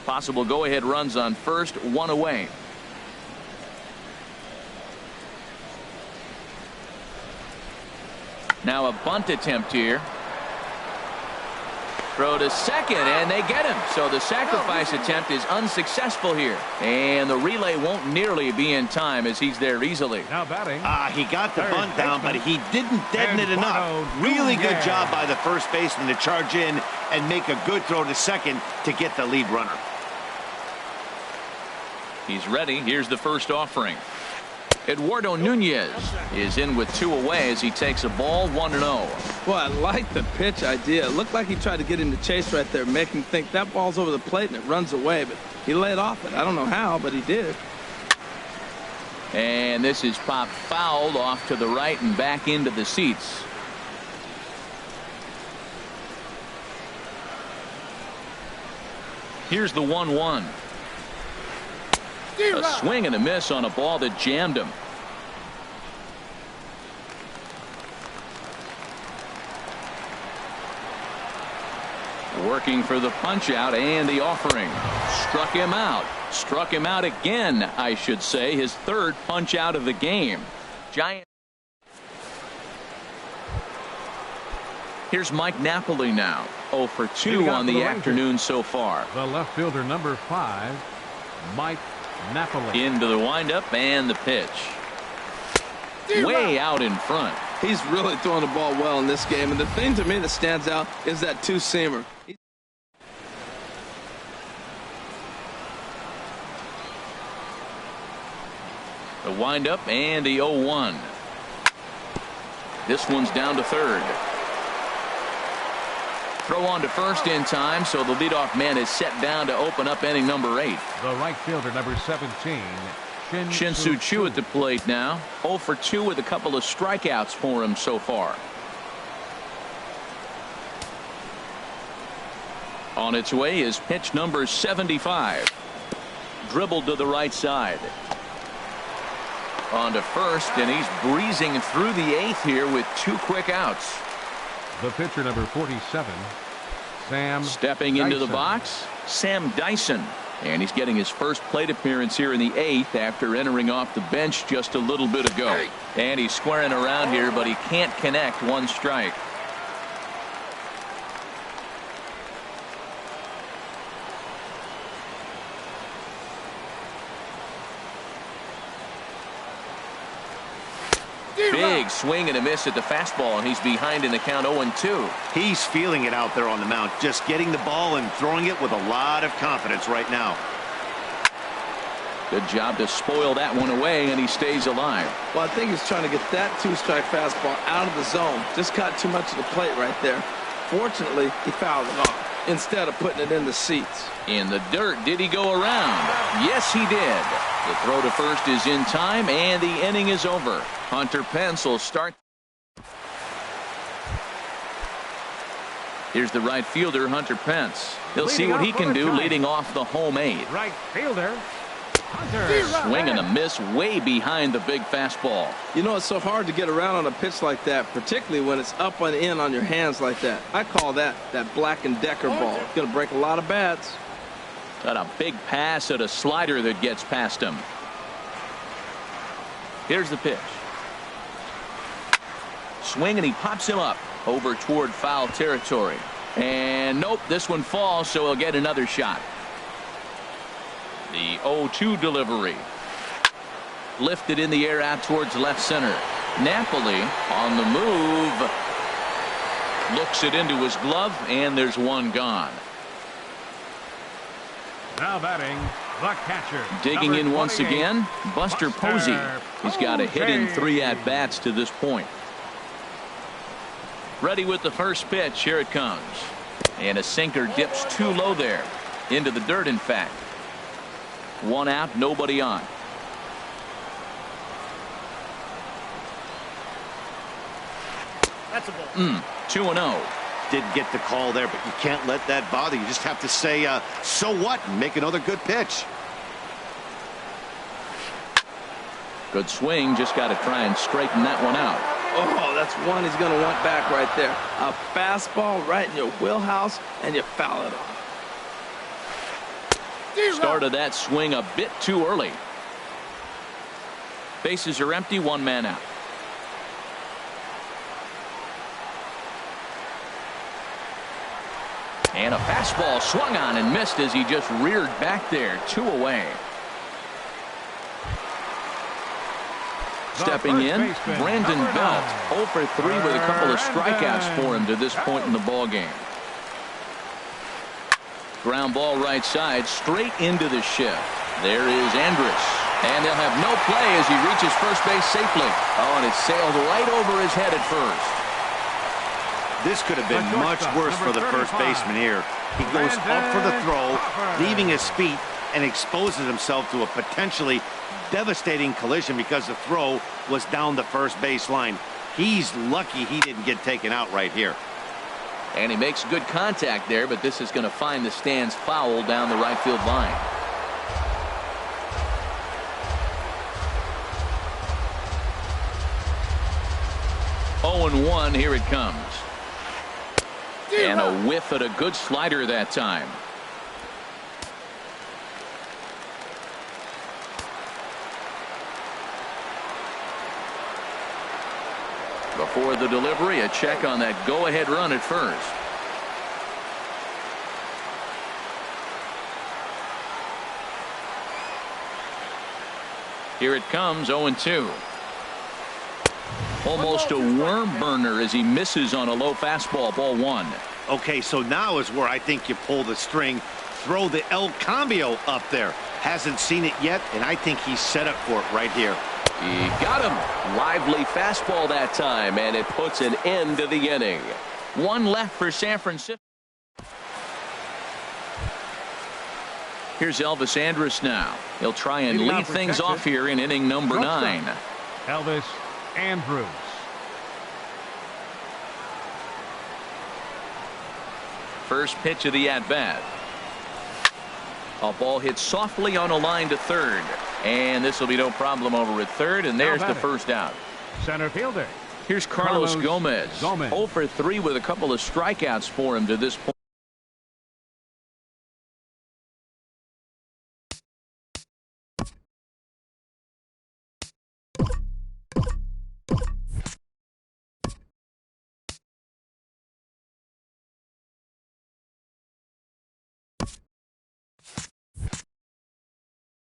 A: Possible go-ahead runs on first, 1 away. Now a bunt attempt here. Throw to second, and they get him. So the sacrifice attempt is unsuccessful here. And the relay won't nearly be in time as he's there easily.
C: Now batting.
B: He got the bunt down, but he didn't deaden it enough. Really good job by the first baseman to charge in and make a good throw to second to get the lead runner.
A: He's ready. Here's the first offering. Eduardo Nunez is in with 2 away as he takes a ball 1-0.
D: Well, I like the pitch idea. It looked like he tried to get him to chase right there, make him think that ball's over the plate and it runs away, but he laid off it. I don't know how, but he did.
A: And this is popped fouled off to the right and back into the seats. Here's the 1-1. A swing and a miss on a ball that jammed him. Working for the punch out and the offering. Struck him out. Struck him out again, I should say. His 3rd punch out of the game. Giant. Here's Mike Napoli now. 0 for 2 on the afternoon so far.
C: The left fielder, number 5, Mike Napoli.
A: Into the windup and the pitch. Way out in front.
D: He's really throwing the ball well in this game, and the thing to me that stands out is that 2-seamer.
A: The windup and the 0-1. This one's down to third. Throw on to first in time, so the leadoff man is set down to open up inning number 8.
C: The right fielder, number 17,
A: Shin-Soo Choo at the plate now. 0 for 2 with a couple of strikeouts for him so far. On its way is pitch number 75. Dribbled to the right side. On to first, and he's breezing through the 8th here with 2 quick outs.
C: The pitcher, number 47, Sam
A: Stepping into the box, Sam Dyson. And he's getting his first plate appearance here in the 8th after entering off the bench just a little bit ago. And he's squaring around here, but he can't connect. 1 strike. Big swing and a miss at the fastball, and he's behind in the count 0-2.
B: He's feeling it out there on the mound, just getting the ball and throwing it with a lot of confidence right now.
A: Good job to spoil that one away, and he stays alive.
D: Well, I think he's trying to get that two-strike fastball out of the zone. Just caught too much of the plate right there. Fortunately, he fouled it off instead of putting it in the seats.
A: In the dirt, did he go around? Yes, he did. The throw to first is in time, and the inning is over. Hunter Pence will start. Here's the right fielder, Hunter Pence. He'll see what he can do leading off the home 8.
C: Right fielder, Hunter.
A: Swing and a miss way behind the big fastball.
D: You know, it's so hard to get around on a pitch like that, particularly when it's up and in on your hands like that. I call that Black & Decker ball. It's going to break a lot of bats.
A: Got a big pass at a slider that gets past him. Here's the pitch. Swing and he pops him up over toward foul territory. And nope, this one falls, so he'll get another shot. The 0-2 delivery. Lifted in the air out towards left center. Napoli on the move. Looks it into his glove, and there's one gone.
C: Now batting, the catcher.
A: Digging in once
C: 28,
A: again, Buster Posey. He's got a hit in 3 at-bats to this point. Ready with the first pitch. Here it comes. And a sinker dips too low there. Into the dirt, in fact. 1 out, nobody on.
E: That's a ball.
A: 2-0.
B: Didn't get the call there, but you can't let that bother you. Just have to say, so what, and make another good pitch.
A: Good swing. Just got to try and straighten that one out.
D: Oh, that's one he's going to want back right there. A fastball right in your wheelhouse, and you foul it off.
A: Started that swing a bit too early. Bases are empty, 1 man out. And a fastball swung on and missed as he just reared back there. 2 away. Stepping in, Brandon Belt, 0 for 3 with a couple of strikeouts for him to this point in the ball game. Ground ball right side, straight into the shift. There is Andrus, and they'll have no play as he reaches first base safely. Oh, and it sailed right over his head at first.
B: This could have been much worse for the first baseman here. He goes up for the throw, leaving his feet, and exposes himself to a potentially devastating collision because the throw was down the first base line. He's lucky he didn't get taken out right here.
A: And he makes good contact there, but this is going to find the stands foul down the right field line. Oh, 0-1, here it comes. And a whiff at a good slider that time. Before the delivery, a check on that go-ahead run at first. Here it comes, 0-2. Almost a worm burner as he misses on a low fastball, ball 1.
B: Okay, so now is where I think you pull the string. Throw the El Cambio up there. Hasn't seen it yet, and I think he's set up for it right here.
A: He got him. Lively fastball that time, and it puts an end to the inning. 1 left for San Francisco. Here's Elvis Andrus now. He'll try and lead things off here in inning number 9.
C: Elvis Andrus.
A: First pitch of the at-bat. A ball hit softly on a line to third. And this will be no problem over at third, and there's the first out.
C: Center fielder.
A: Here's Carlos Gomez. 0 for 3 with a couple of strikeouts for him to this point.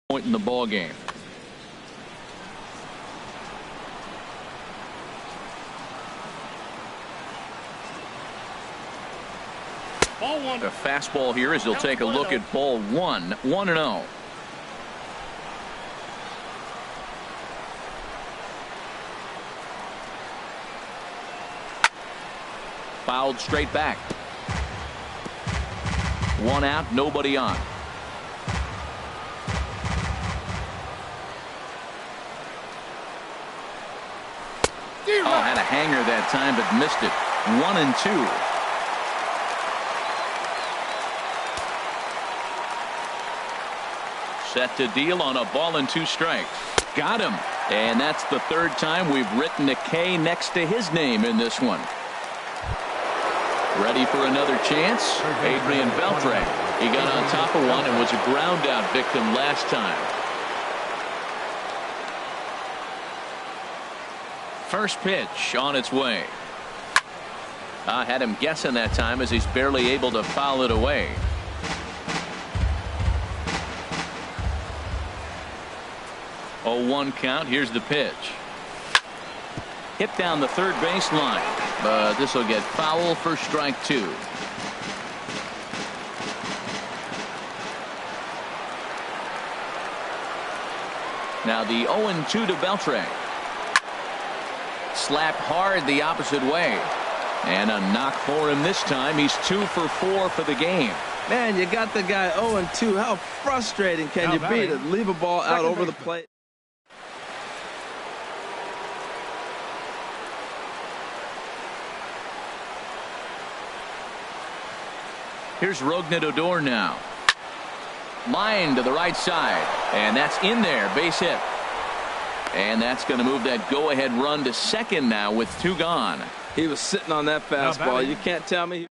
A: Point in the ball game.
E: Ball 1.
A: A fastball here as he'll take a look at ball 1. 1-0. Fouled straight back. One out, nobody on. Oh, had a hanger that time, but missed it. 1-2. Set to deal on a ball and 2 strikes. Got him. And that's the 3rd time we've written a K next to his name in this one. Ready for another chance? Adrian Beltre. He got on top of one and was a ground out victim last time. First pitch on its way. I had him guessing that time as he's barely able to foul it away. Oh, 1 count. Here's the pitch. Hit down the third baseline, but this will get foul for strike 2. Now the 0-2 to Beltre. Slapped hard the opposite way. And a knock for him this time. He's 2 for 4 for the game.
D: Man, you got the guy 0-2. How frustrating can you be to leave a ball out over the plate?
A: Here's Rougned Odor now. Line to the right side. And that's in there. Base hit. And that's going to move that go-ahead run to second now with 2 gone.
D: He was sitting on that fastball. You can't tell me.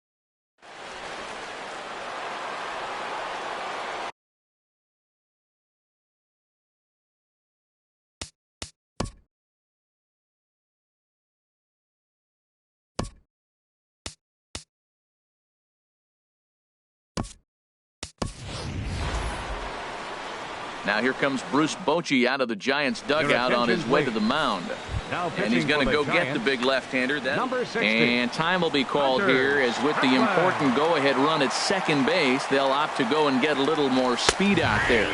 A: Now here comes Bruce Bochy out of the Giants dugout on his way to the mound. And he's going to go get the big left-hander. And time will be called here as with the important go-ahead run at second base, they'll opt to go and get a little more speed out there.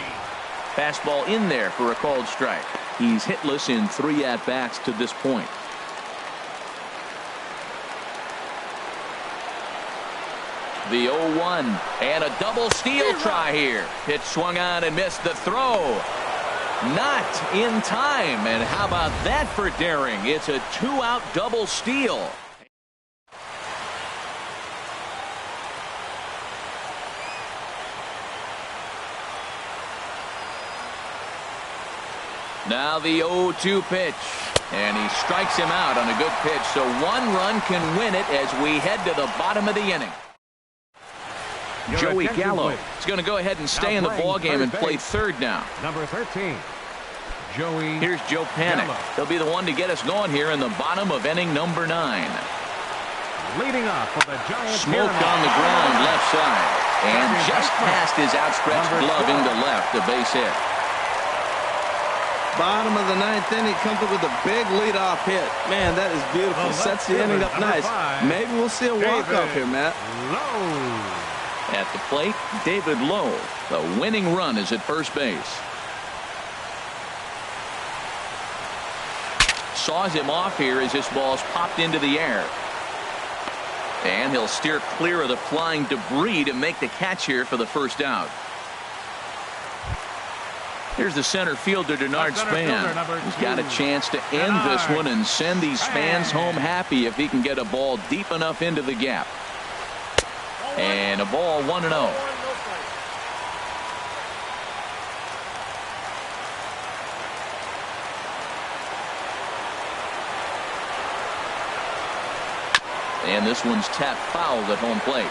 A: Fastball in there for a called strike. He's hitless in 3 at-bats to this point. The 0-1 and a double steal try here. Pitch swung on and missed the throw. Not in time. And how about that for daring? It's a 2-out double steal. Now the 0-2 pitch. And he strikes him out on a good pitch. So 1 run can win it as we head to the bottom of the inning. Joey Gallo is going to go ahead and stay in the ballgame and play third now.
C: Number 13, Joey.
A: Here's Joe Panik. He'll be the one to get us going here in the bottom of inning number 9.
C: Leading off for the Giants.
A: Smoke on the ground left side. And just past his outstretched glove into left, a base hit.
D: Bottom of the 9th inning, comes up with a big leadoff hit. Man, that is beautiful. Sets the inning up nice. Maybe we'll see a walk-off here, Matt.
C: Lowe.
A: At the plate, David Lowe. The winning run is at first base. Saws him off here as this ball's popped into the air. And he'll steer clear of the flying debris to make the catch here for the first out. Here's the center fielder, Denard Span. He's got a chance to end this one and send these fans home happy if he can get a ball deep enough into the gap. And a ball 1-0. And this one's tapped foul at home plate.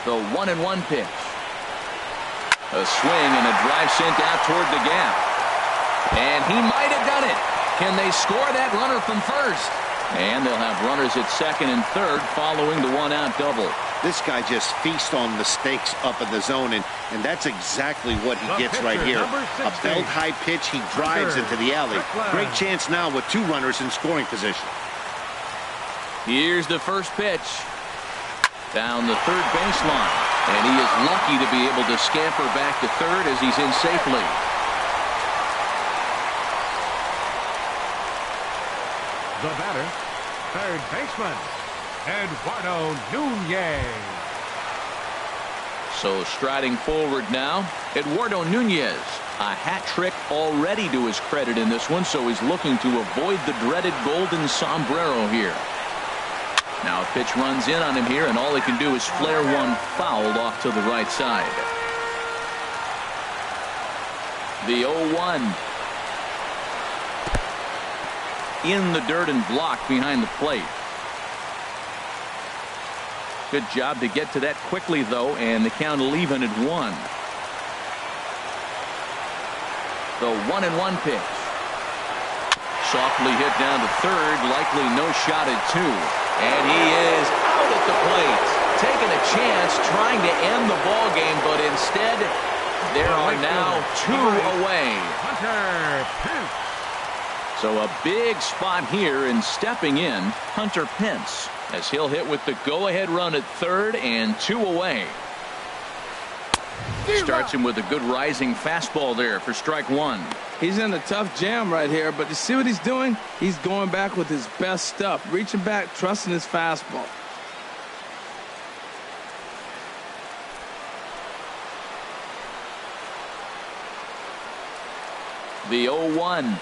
A: The 1-1 pitch. A swing and a drive sent out toward the gap. And he might have done it. Can they score that runner from first? And they'll have runners at second and third following the 1-out double.
B: This guy just feasts on mistakes up in the zone, and that's exactly what he gets right here. A belt-high pitch, he drives into the alley. Great chance now with 2 runners in scoring position.
A: Here's the first pitch. Down the third baseline. And he is lucky to be able to scamper back to third as he's in safely.
C: The batter, third baseman, Eduardo Nunez.
A: So striding forward now, Eduardo Nunez. A hat trick already to his credit in this one, so he's looking to avoid the dreaded golden sombrero here. Now a pitch runs in on him here, and all he can do is flare one fouled off to the right side. The 0-1. In the dirt and blocked behind the plate. Good job to get to that quickly, though, and the count will even at 1. The 1-1 pitch. Softly hit down to third, likely no shot at 2. And he is out at the plate, taking a chance, trying to end the ball game, but instead there are now 2 away.
C: Hunter Pence.
A: So a big spot here, and stepping in, Hunter Pence, as he'll hit with the go-ahead run at third and 2 away. Starts him with a good rising fastball there for strike 1.
D: He's in a tough jam right here, but you see what he's doing? He's going back with his best stuff, reaching back, trusting his fastball.
A: The 0-1.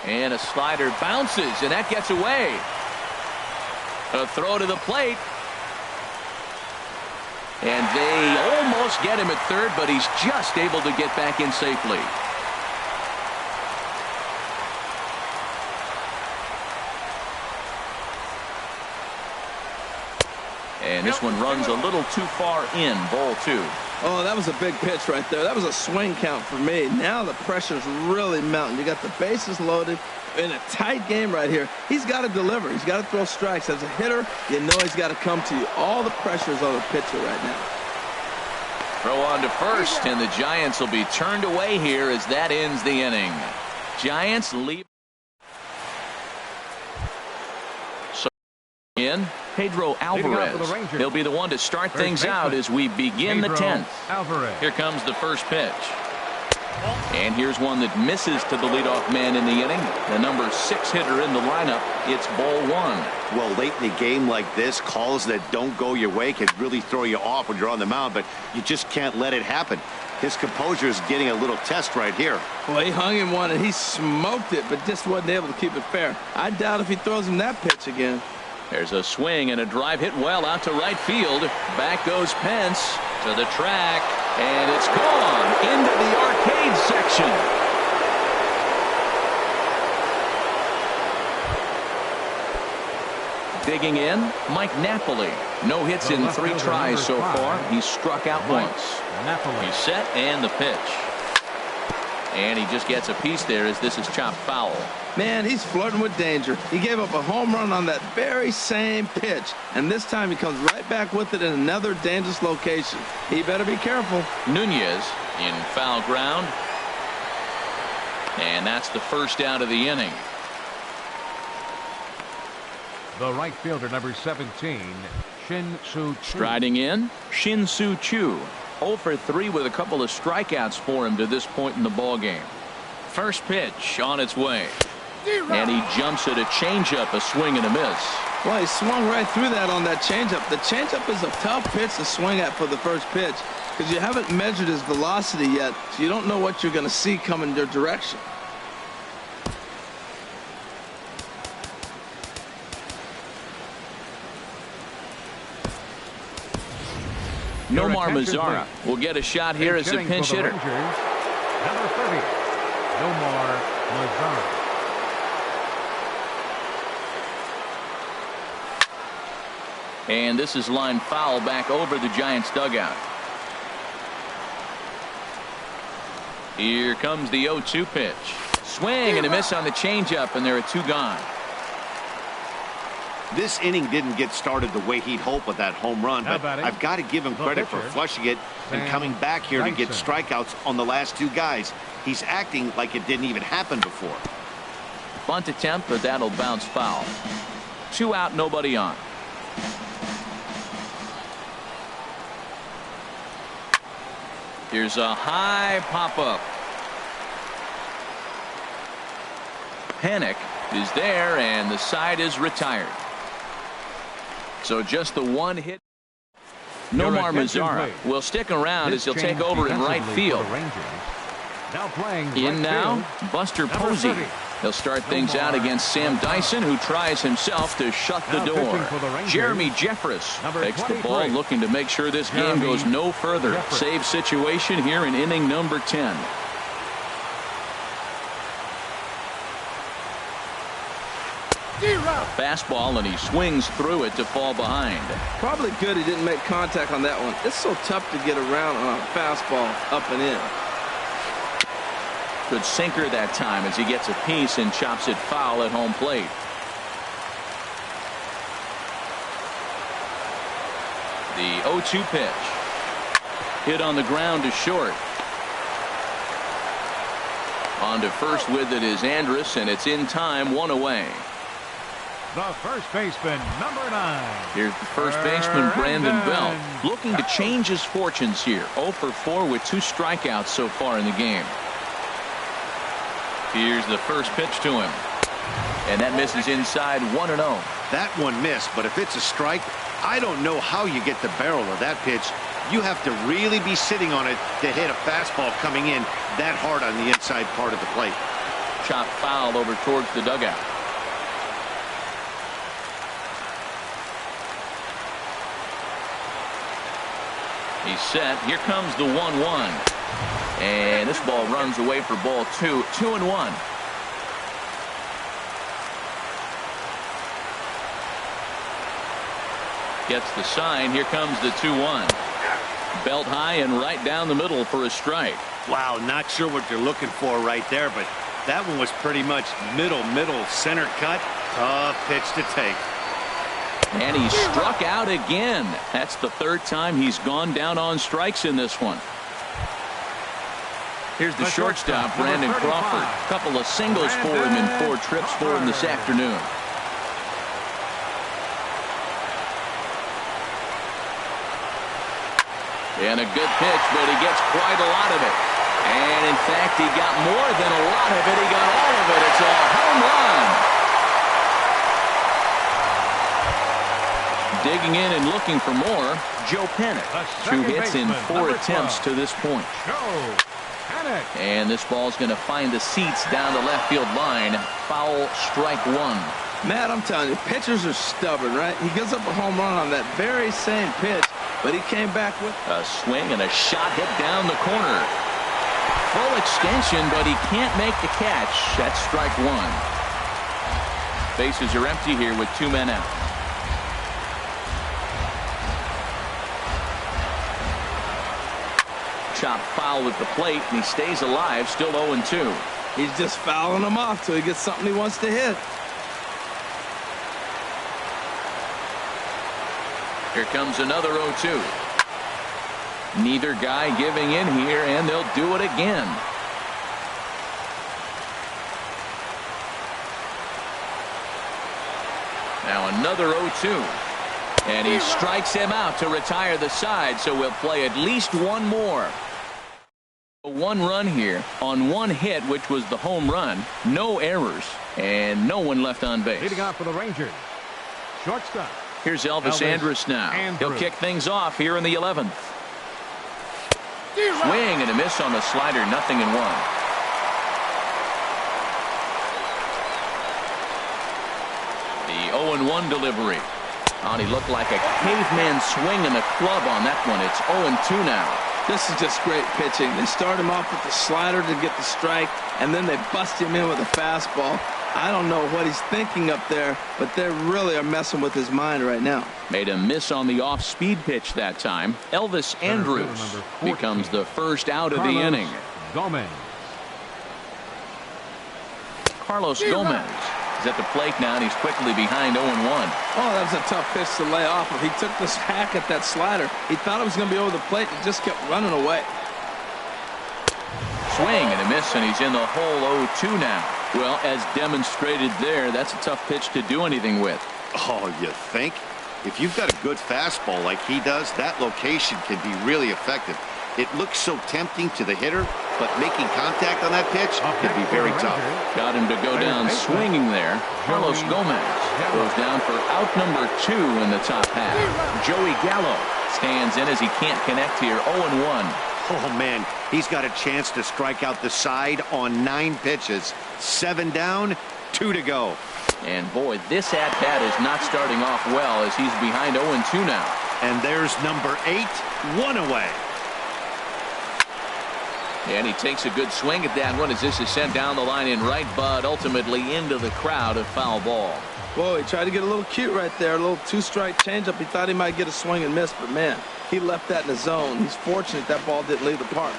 A: And a slider bounces, and that gets away. A throw to the plate. And they almost get him at third, but he's just able to get back in safely. And this one runs a little too far in, ball 2.
D: Oh, that was a big pitch right there. That was a swing count for me. Now the pressure's really mounting. You got the bases loaded in a tight game right here. He's got to deliver. He's got to throw strikes. As a hitter, you know he's got to come to you. All the pressure is on the pitcher right now.
A: Throw on to first, and the Giants will be turned away here as that ends the inning. Giants leave. So in Pedro Alvarez. He'll be the one to start things out as we begin the 10th. Here comes the first pitch. And here's one that misses to the leadoff man in the inning. The number 6 hitter in the lineup. It's ball 1.
B: Well, late in the game like this, calls that don't go your way can really throw you off when you're on the mound, but you just can't let it happen. His composure is getting a little test right here.
D: Well, he hung him one and he smoked it, but just wasn't able to keep it fair. I doubt if he throws him that pitch again.
A: There's a swing and a drive hit well out to right field. Back goes Pence to the track, and it's gone into the arcade section. Digging in, Mike Napoli. No hits in 3 tries so far. He's struck out once. He's set, and the pitch. And he just gets a piece there as this is chopped foul.
D: Man, he's flirting with danger. He gave up a home run on that very same pitch, and this time he comes right back with it in another dangerous location. He better be careful.
A: Nunez in foul ground. And that's the first out of the inning.
C: The right fielder, number 17, Shin-Soo Choo.
A: Striding in, Shin-Soo Choo. 0 for 3 with a couple of strikeouts for him to this point in the ball game. First pitch on its way. And he jumps at a changeup, a swing and a miss.
D: Well, he swung right through that on that changeup. The changeup is a tough pitch to swing at for the first pitch because you haven't measured his velocity yet, so you don't know what you're going to see coming your direction.
A: Nomar Mazara will get a shot here as a pinch hitter.
C: Number 30, Nomar Mazara.
A: And this is line foul back over the Giants dugout. Here comes the 0-2 pitch. Swing and a miss on the changeup, and there are 2 gone.
B: This inning didn't get started the way he'd hoped with that home run, but I've got to give him credit for flushing it and coming back here to get strikeouts on the last 2 guys. He's acting like it didn't even happen before.
A: Bunt attempt, but that'll bounce foul. 2 out, nobody on. Here's a high pop-up. Panik is there, and the side is retired. So just the one hit. Nomar Mazara will stick around as he'll take over in right field. In now, Buster Posey. He'll start things out against Sam Dyson, who tries himself to shut the door. Jeremy Jeffress takes the ball, looking to make sure this game goes no further. Save situation here in inning number 10. Fastball, and he swings through it to fall behind.
D: Probably good he didn't make contact on that one. It's so tough to get around on a fastball up and in.
A: Good sinker that time as he gets a piece and chops it foul at home plate. The 0-2 pitch. Hit on the ground to short. On to first with it is Andrus, and it's in time, one away.
C: The first baseman, number 9.
A: Here's the first baseman, Brandon Belt, looking to change his fortunes here. 0 for 4 with 2 strikeouts so far in the game. Here's the first pitch to him. And that misses inside, 1-0.
B: That one missed, but if it's a strike, I don't know how you get the barrel of that pitch. You have to really be sitting on it to hit a fastball coming in that hard on the inside part of the plate.
A: Chop foul over towards the dugout. He's set. Here comes the 1-1. And this ball runs away for ball 2. 2-1. Gets the sign. Here comes the 2-1. Belt high and right down the middle for a strike.
B: Wow, not sure what you're looking for right there, but that one was pretty much middle, center cut. Tough pitch to take.
A: And he struck out again. That's the 3rd time he's gone down on strikes in this one. Here's the shortstop, Brandon Crawford. A couple of singles for him in 4 trips for him this afternoon. And a good pitch, but he gets quite a lot of it. And in fact, he got more than a lot of it. He got all of it. It's a home run. Digging in and looking for more, Joe Panik. 2 hits in 4 attempts to this point. And this ball's going to find the seats down the left field line. Foul, strike 1.
D: Matt, I'm telling you, pitchers are stubborn, right? He gives up a home run on that very same pitch, but he came back with
A: a swing and a shot hit down the corner. Full extension, but he can't make the catch. That's strike 1. Bases are empty here with 2 men out. Chop foul at the plate, and he stays alive, still 0-2.
D: He's just fouling him off till he gets something he wants to hit.
A: Here comes another 0-2. Neither guy giving in here, and they'll do it again. Now another 0-2. And he strikes him out to retire the side, so we'll play at least one more. 1 run here on 1 hit, which was the home run. No errors, and no one left on base.
C: Leading off for the Rangers, shortstop.
A: Here's Elvis Andrus now. He'll kick things off here in the 11th. Swing and a miss on the slider, 0-1. The 0-1 delivery. Oh, he looked like a caveman swinging a club on that one. It's 0-2 now.
D: This is just great pitching. They start him off with the slider to get the strike, and then they bust him in with a fastball. I don't know what he's thinking up there, but they really are messing with his mind right now.
A: Made a miss on the off-speed pitch that time. Elvis Andrus becomes the first out of the inning. Carlos Gomez is at the plate now, and he's quickly behind 0-1.
D: Oh, that was a tough pitch to lay off. If he took this hack at that slider, he thought it was going to be over the plate and just kept running away.
A: Swing and a miss, and he's in the hole 0-2 now. Well, as demonstrated there, that's a tough pitch to do anything with.
B: Oh, you think? If you've got a good fastball like he does, that location can be really effective. It looks so tempting to the hitter, but making contact on that pitch could be very tough.
A: Got him to go down swinging there. Carlos Gomez goes down for out number 2 in the top half. Joey Gallo stands in as he can't connect here. 0-1.
B: Oh, man, he's got a chance to strike out the side on 9 pitches. 7 down, 2 to go.
A: And boy, this at-bat is not starting off well as he's behind 0-2 now.
B: And there's number 8, 1 away.
A: And he takes a good swing at that one as this is sent down the line in right, but ultimately into the crowd of foul ball.
D: Boy, he tried to get a little cute right there. A little 2-strike changeup. He thought he might get a swing and miss, but man, he left that in the zone. He's fortunate that ball didn't leave the park.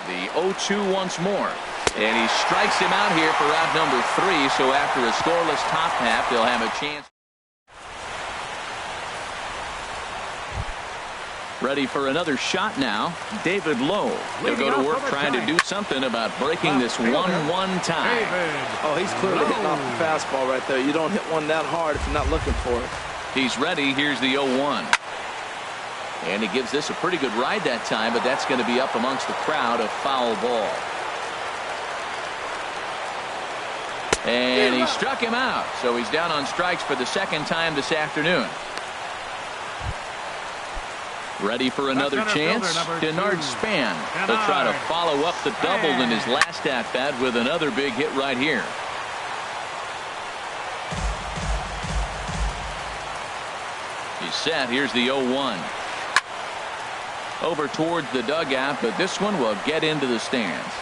A: The 0-2 once more. And he strikes him out here for out number 3. So after a scoreless top half, they'll have a chance. Ready for another shot now. David Lowe. He'll go to work trying to do something about breaking this 1-1 tie.
D: Oh, he's clearly hitting off the fastball right there. You don't hit one that hard if you're not looking for it.
A: He's ready. Here's the 0-1. And he gives this a pretty good ride that time, but that's going to be up amongst the crowd of foul ball. And he struck him out. So he's down on strikes for the second time this afternoon. Ready for another chance? Denard Span. He'll try to follow up the double in his last at-bat with another big hit right here. He's set. Here's the 0-1. Over towards the dugout, but this one will get into the stands.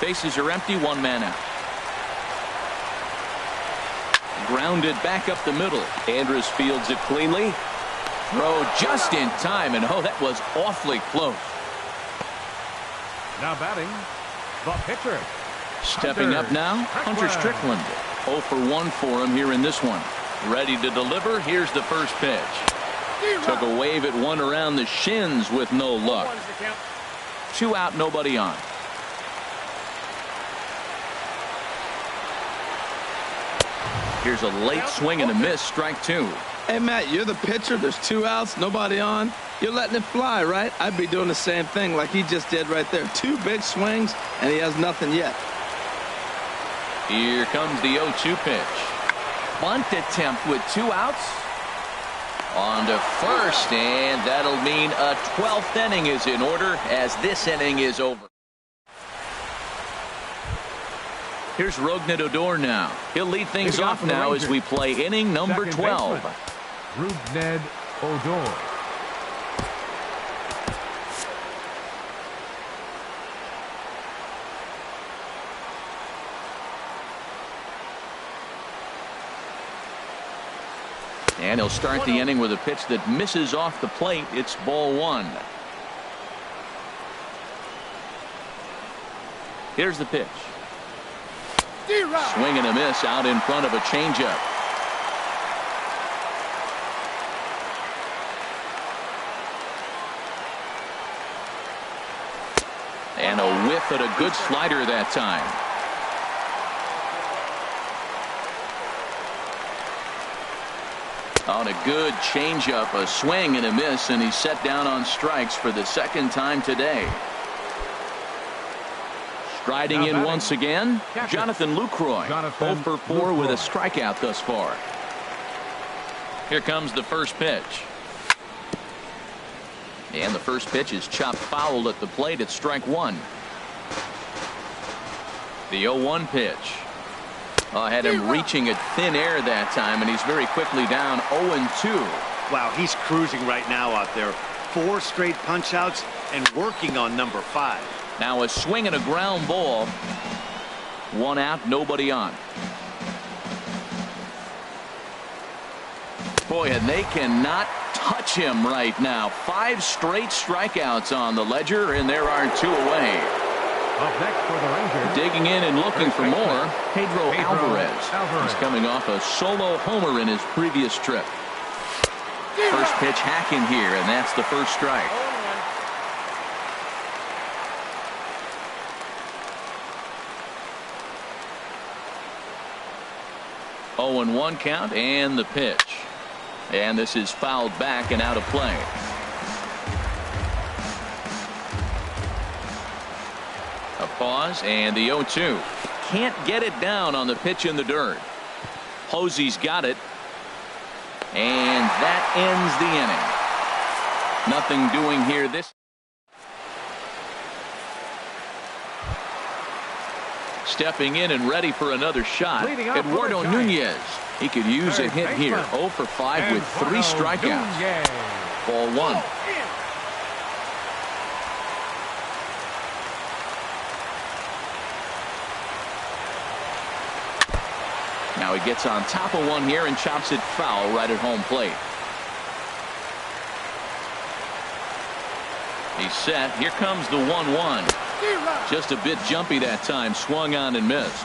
A: Bases are empty, 1 man out. Grounded back up the middle. Andrus fields it cleanly. Throw just in time, and oh, that was awfully close.
C: Now batting, the pitcher.
A: Stepping up now, Hunter Strickland. 0 for 1 for him here in this one. Ready to deliver. Here's the first pitch. Took a wave at one around the shins with no luck. 2 out, nobody on. Here's a late swing and a miss, strike 2.
D: Hey, Matt, you're the pitcher. There's 2 outs, nobody on. You're letting it fly, right? I'd be doing the same thing like he just did right there. 2 big swings, and he has nothing yet.
A: Here comes the 0-2 pitch. Bunt attempt with 2 outs. On to first, and that'll mean a 12th inning is in order as this inning is over. Here's Rougned Odor now. He'll lead things off now as we play inning number 12.
C: Rougned Odor.
A: And he'll start the inning with a pitch that misses off the plate. It's ball 1. Here's the pitch. Swing and a miss out in front of a changeup. And a whiff at a good slider that time. On a good changeup, a swing and a miss, and he's set down on strikes for the second time today. Striding in once again, Jonathan Lucroy. 0 for 4 with a strikeout thus far. Here comes the first pitch. And the first pitch is chopped foul at the plate. It's strike 1. The 0-1 pitch. Had him reaching at thin air that time, and he's very quickly down 0-2.
B: Wow, he's cruising right now out there. 4 straight punch outs and working on number 5.
A: Now a swing and a ground ball. 1 out, nobody on. Boy, and they cannot touch him right now. 5 straight strikeouts on the ledger, and there are 2 away.
C: Up next for the Rangers.
A: Digging in and looking for more, Pedro Alvarez. He's coming off a solo homer in his previous trip. First pitch hacking here, and that's the first strike. Oh, and 1 count, and the pitch. And this is fouled back and out of play. Pause and the 0-2. Can't get it down on the pitch in the dirt. Posey's got it. And that ends the inning. Nothing doing here this. Stepping in and ready for another shot, Eduardo Nunez. He could use a hit here. 0 for 5 with 3 strikeouts. Ball 1. Now he gets on top of one here and chops it foul right at home plate. He's set. Here comes the 1-1. Just a bit jumpy that time. Swung on and missed.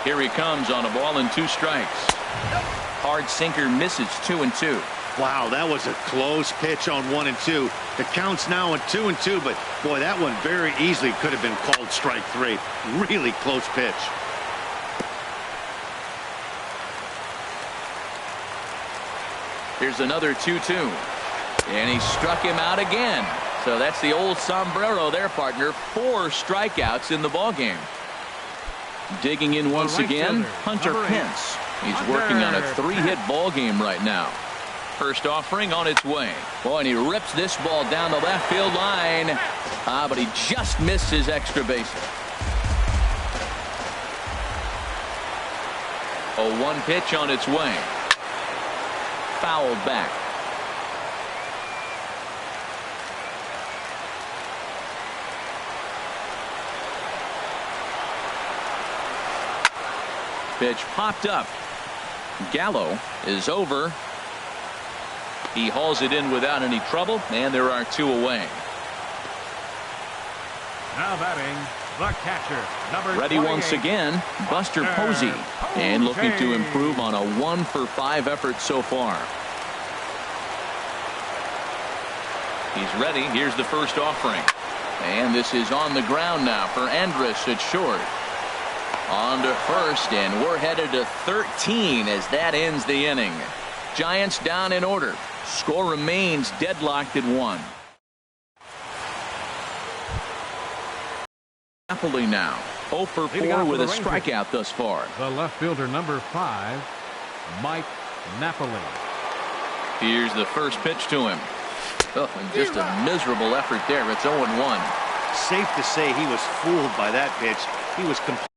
A: Here he comes on a ball and 2 strikes. Hard sinker misses 2-2.
B: Wow, that was a close pitch on 1 and 2. The count's now at 2 and 2, but boy, that one very easily could have been called strike 3. Really close pitch.
A: Here's another 2-2. And he struck him out again. So that's the old sombrero there, partner. 4 strikeouts in the ballgame. Digging in once again, Hunter Pence. He's working on a 3-hit ball game right now. First offering on its way. Boy, and he rips this ball down the left field line. But he just missed his extra bases. A 1 pitch on its way. Fouled back. Pitch popped up. Gallo is over. He hauls it in without any trouble, and there are 2 away.
C: Now batting, the catcher, number
A: ready
C: 28.
A: Once again, Buster Posey, and looking to improve on a 1 for 5 effort so far. He's ready. Here's the first offering, and this is on the ground now for Andrus at short. On to first, and we're headed to 13 as that ends the inning. Giants down in order. Score remains deadlocked at 1. Napoli now 0 for 4 with a strikeout thus far.
C: The left fielder, number 5, Mike Napoli.
A: Here's the first pitch to him. Oh, and just a miserable effort there. It's 0-1.
B: Safe to say he was fooled by that pitch. He was completely.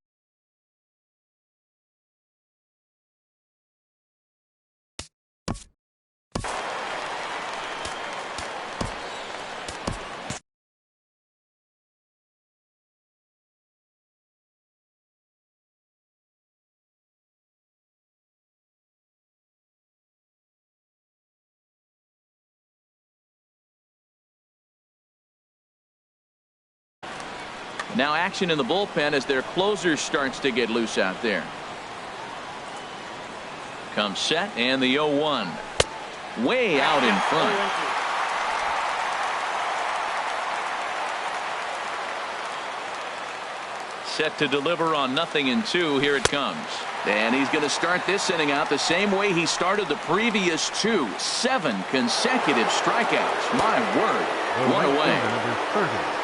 A: Now action in the bullpen as their closer starts to get loose out there. Comes set and the 0-1. Way out in front. Set to deliver on 0-2. Here it comes. And he's going to start this inning out the same way he started the previous 2. 7 consecutive strikeouts. My word. 1 away.
C: Number 30.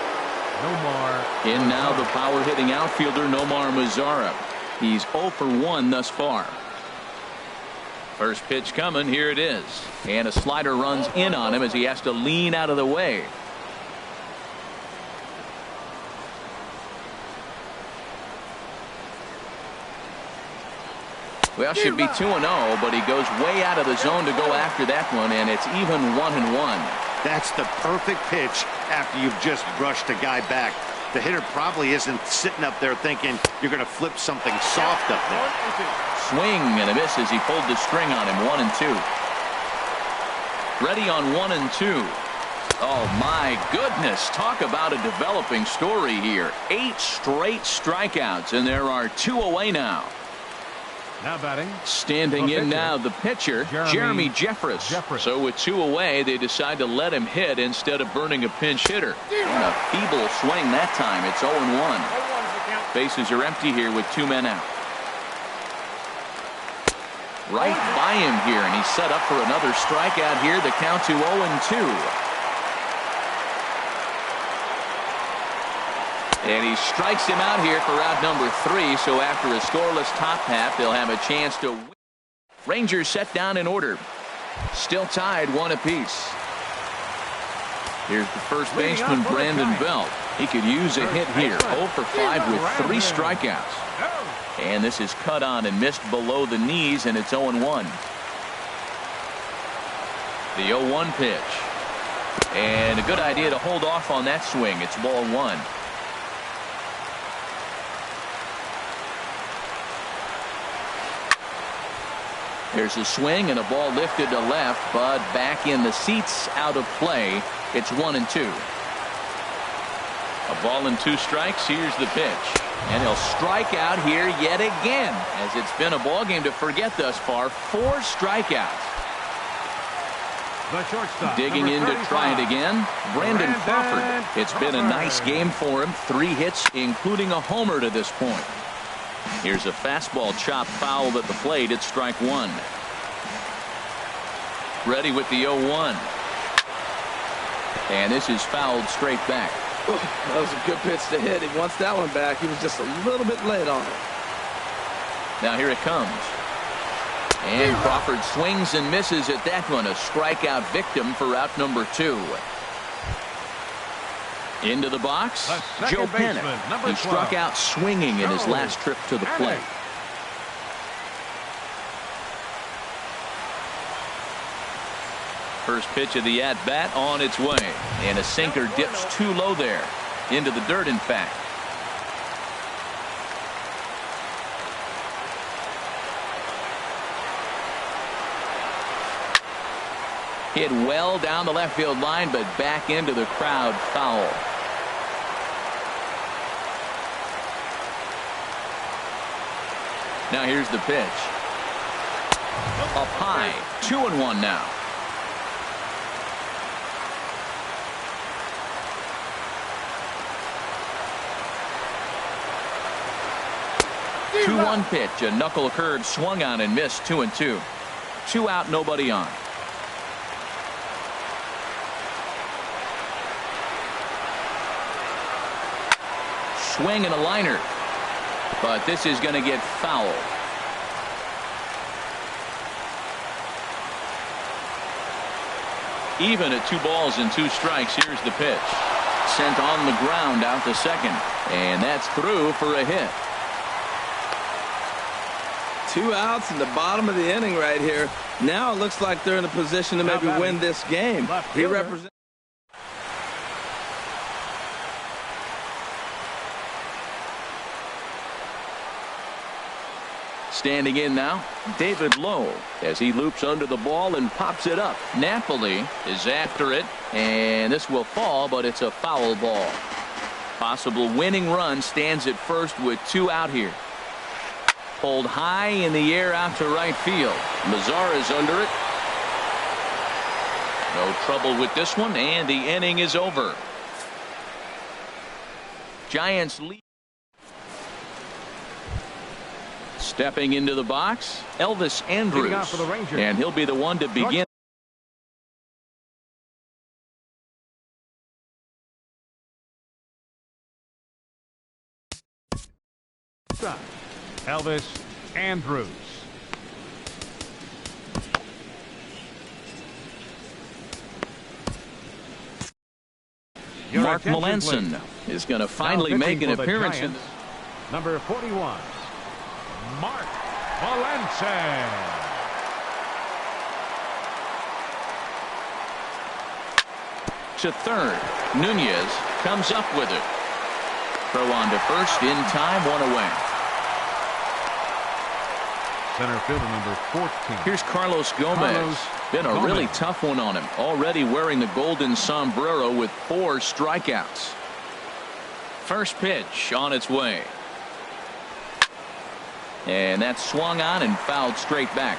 C: Nomar.
A: In now the power hitting outfielder Nomar Mazara. He's 0 for 1 thus far. First pitch coming. Here it is. And a slider runs in on him as he has to lean out of the way. Well, should be 2-0, but he goes way out of the zone to go after that one, and it's even 1-1.
B: That's the perfect pitch after you've just brushed a guy back. The hitter probably isn't sitting up there thinking you're going to flip something soft up there.
A: Swing and a miss as he pulled the string on him. 1-2. Ready on 1-2. Oh my goodness, talk about a developing story here. 8 straight strikeouts, and there are 2 away now.
C: Now batting.
A: Standing in now the pitcher, Jeremy Jeffress. So with 2 away, they decide to let him hit instead of burning a pinch hitter. And a feeble swing that time. It's 0-1. Bases are empty here with 2 men out. right by him here, and he's set up for another strikeout here. The count to 0-2. And he strikes him out here for out number 3. So after a scoreless top half, they'll have a chance to win. Rangers set down in order. Still tied 1 apiece. Here's the first baseman, Brandon Belt. He could use a hit here. 0 for 5 with 3 strikeouts. And this is cut on and missed below the knees, and it's 0-1. The 0-1 pitch. And a good idea to hold off on that swing. It's ball 1. There's a swing and a ball lifted to left, but back in the seats, out of play. It's 1-2. A ball and 2 strikes. Here's the pitch. And he'll strike out here yet again, as it's been a ball game to forget thus far. 4 strikeouts.
C: The shortstop,
A: digging in to try it again, Brandon Crawford. It's been a nice game for him. 3 hits, including a homer to this point. Here's a fastball chopped foul at the plate. It's strike 1. Ready with the 0-1. And this is fouled straight back.
D: That was a good pitch to hit. He wants that one back. He was just a little bit late on it.
A: Now here it comes. And Crawford swings and misses at that one. A strikeout victim for out number 2. Into the box, Joe Pennant. He struck out swinging in his last trip to the plate. First pitch of the at-bat on its way. And a sinker dips too low there. Into the dirt, in fact. Hit well down the left field line, but back into the crowd, foul. Now here's the pitch. Up high, 2-1 now. The 2-1 pitch, a knuckle curve swung on and missed. 2-2. 2 out, nobody on. Swing and a liner, but this is going to get fouled. Even at 2 balls and 2 strikes. Here's the pitch. Sent on the ground out to second, and that's through for a hit.
D: 2 outs in the bottom of the inning right here. Now it looks like they're in a position to maybe win this game. He represents.
A: Standing in now, David Lowe, as he loops under the ball and pops it up. Napoli is after it, and this will fall, but it's a foul ball. Possible winning run stands at first with 2 out here. Pulled high in the air out to right field. Mazar is under it. No trouble with this one, and the inning is over. Giants lead. Stepping into the box, Elvis Andrews, and he'll be the one to begin.
C: Elvis Andrews.
A: Mark Melanson is going to finally make an appearance in
C: number 41. Mark Melanson.
A: To third. Nunez comes up with it. Throw on to first in time, 1 away.
C: Center fielder number 14.
A: Here's Carlos Gomez. Been a really tough one on him. Already wearing the golden sombrero with 4 strikeouts. First pitch on its way. And that's swung on and fouled straight back.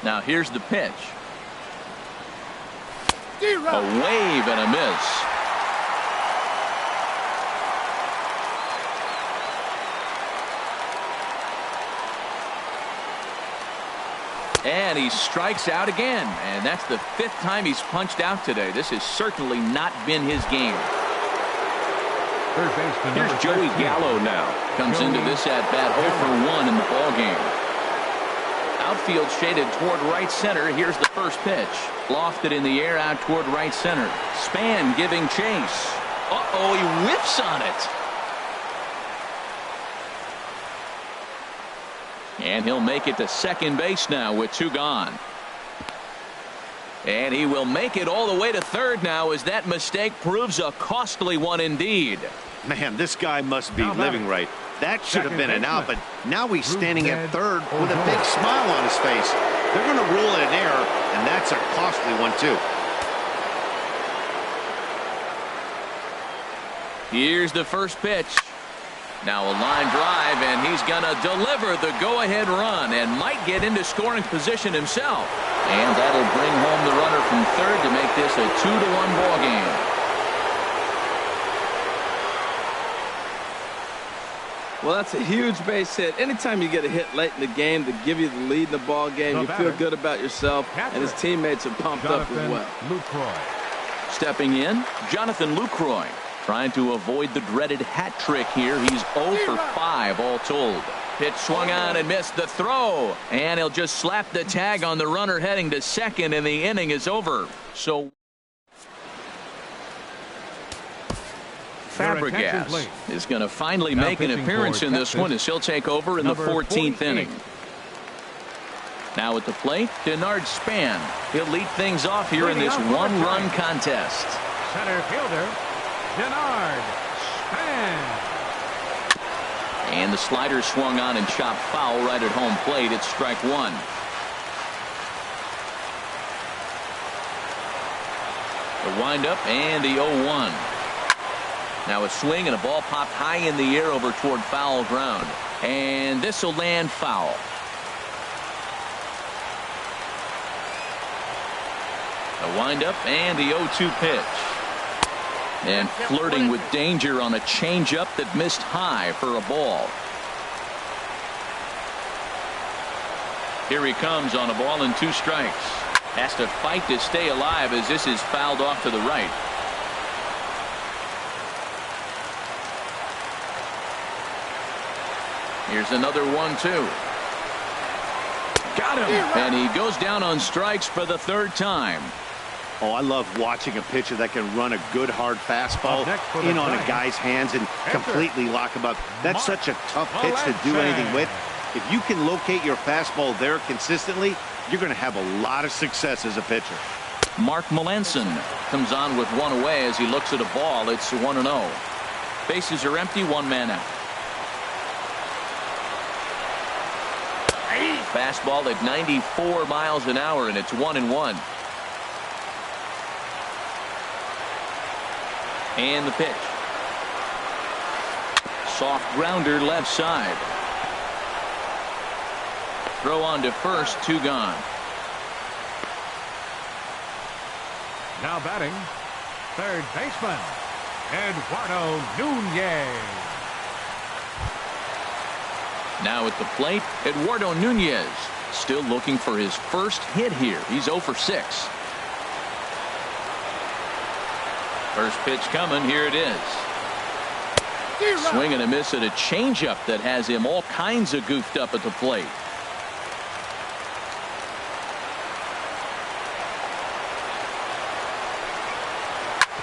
A: Now here's the pitch. A wave and a miss. And he strikes out again. And that's the 5th time he's punched out today. This has certainly not been his game.
C: Third baseman
A: Here's Joey Gallo now. Comes into this at-bat 0 for 1 in the ballgame. Outfield shaded toward right center. Here's the first pitch. Lofted in the air out toward right center. Span giving chase. Uh-oh, he whiffs on it. And he'll make it to second base now with 2 gone. And he will make it all the way to third now as that mistake proves a costly one indeed.
B: Man, this guy must be living right. That should have been an out, but now he's standing at third with a big smile on his face. They're going to rule it an error, and that's a costly one, too.
A: Here's the first pitch. Now a line drive, and he's going to deliver the go-ahead run and might get into scoring position himself. And that'll bring home the runner from third to make this a 2-1 ball game.
D: Well, that's a huge base hit. Anytime you get a hit late in the game to give you the lead in the ball game, you feel good about yourself, and his teammates are pumped up as well.
A: Stepping in, Jonathan Lucroy. Trying to avoid the dreaded hat trick here. He's 0 for 5 all told. Pitch swung on and missed the throw. And he'll just slap the tag on the runner heading to second, and the inning is over. So Fabregas is going to finally make an appearance in this one as he'll take over in the 14th inning. Now at the plate, Denard Span. He'll lead things off here in this one-run contest.
C: Center fielder, Denard Span.
A: And the slider swung on and chopped foul right at home plate. It's strike 1. The windup and the 0-1. Now a swing and a ball popped high in the air over toward foul ground. And this will land foul. The windup and the 0-2 pitch. And flirting with danger on a changeup that missed high for a ball. Here he comes on a ball and 2 strikes. Has to fight to stay alive as this is fouled off to the right. Here's another 1-2. Got him. And he goes down on strikes for the 3rd time.
B: Oh, I love watching a pitcher that can run a good hard fastball in on a guy's hands and completely lock him up. That's such a tough pitch to do anything with. If you can locate your fastball there consistently, you're going to have a lot of success as a pitcher.
A: Mark Melanson comes on with 1 away as he looks at a ball. It's 1-0. Bases are empty, 1 man out. Fastball at 94 miles an hour, and it's 1-1. And the pitch. Soft grounder left side. Throw on to first, 2 gone.
C: Now batting, third baseman, Eduardo Nunez.
A: Now at the plate, Eduardo Nunez. Still looking for his first hit here. He's 0 for 6. First pitch coming. Here it is. Swing and a miss at a changeup that has him all kinds of goofed up at the plate.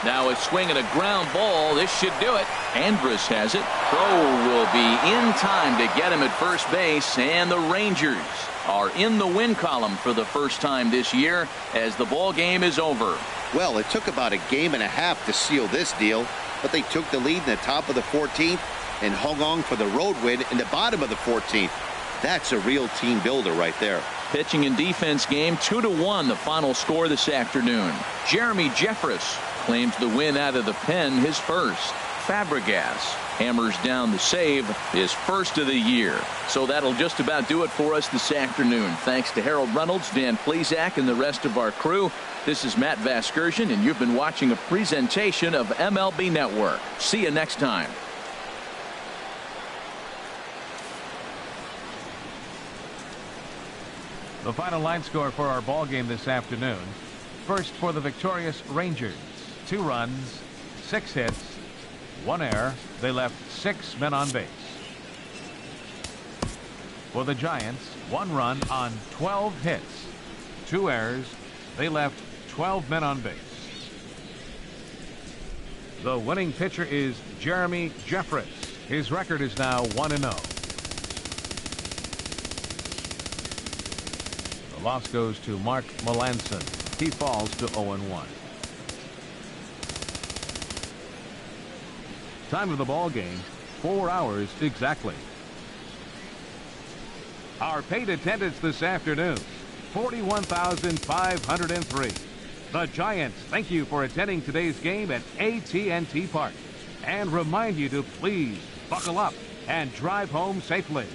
A: Now a swing and a ground ball. This should do it. Andrus has it. Throw will be in time to get him at first base, and the Rangers are in the win column for the first time this year as the ball game is over.
B: Well, it took about a game and a half to seal this deal, but they took the lead in the top of the 14th and hung on for the road win in the bottom of the 14th. That's a real team builder right there.
A: Pitching and defense game, 2-1 the final score this afternoon. Jeremy Jeffress claims the win out of the pen, his first. Fabregas hammers down the save, his first of the year. So that'll just about do it for us this afternoon. Thanks to Harold Reynolds, Dan Plesac, and the rest of our crew. This is Matt Vasgersian, and you've been watching a presentation of MLB Network. See you next time.
C: The final line score for our ball game this afternoon. First for the victorious Rangers. 2 runs, 6 hits, 1 error. They left 6 men on base. For the Giants, 1 run on 12 hits, 2 errors. They left 12 men on base. The winning pitcher is Jeremy Jeffress. His record is now 1-0. The loss goes to Mark Melanson. He falls to 0-1. Time of the ball game, 4 hours exactly. Our paid attendance this afternoon, 41,503. The Giants thank you for attending today's game at AT&T Park and remind you to please buckle up and drive home safely.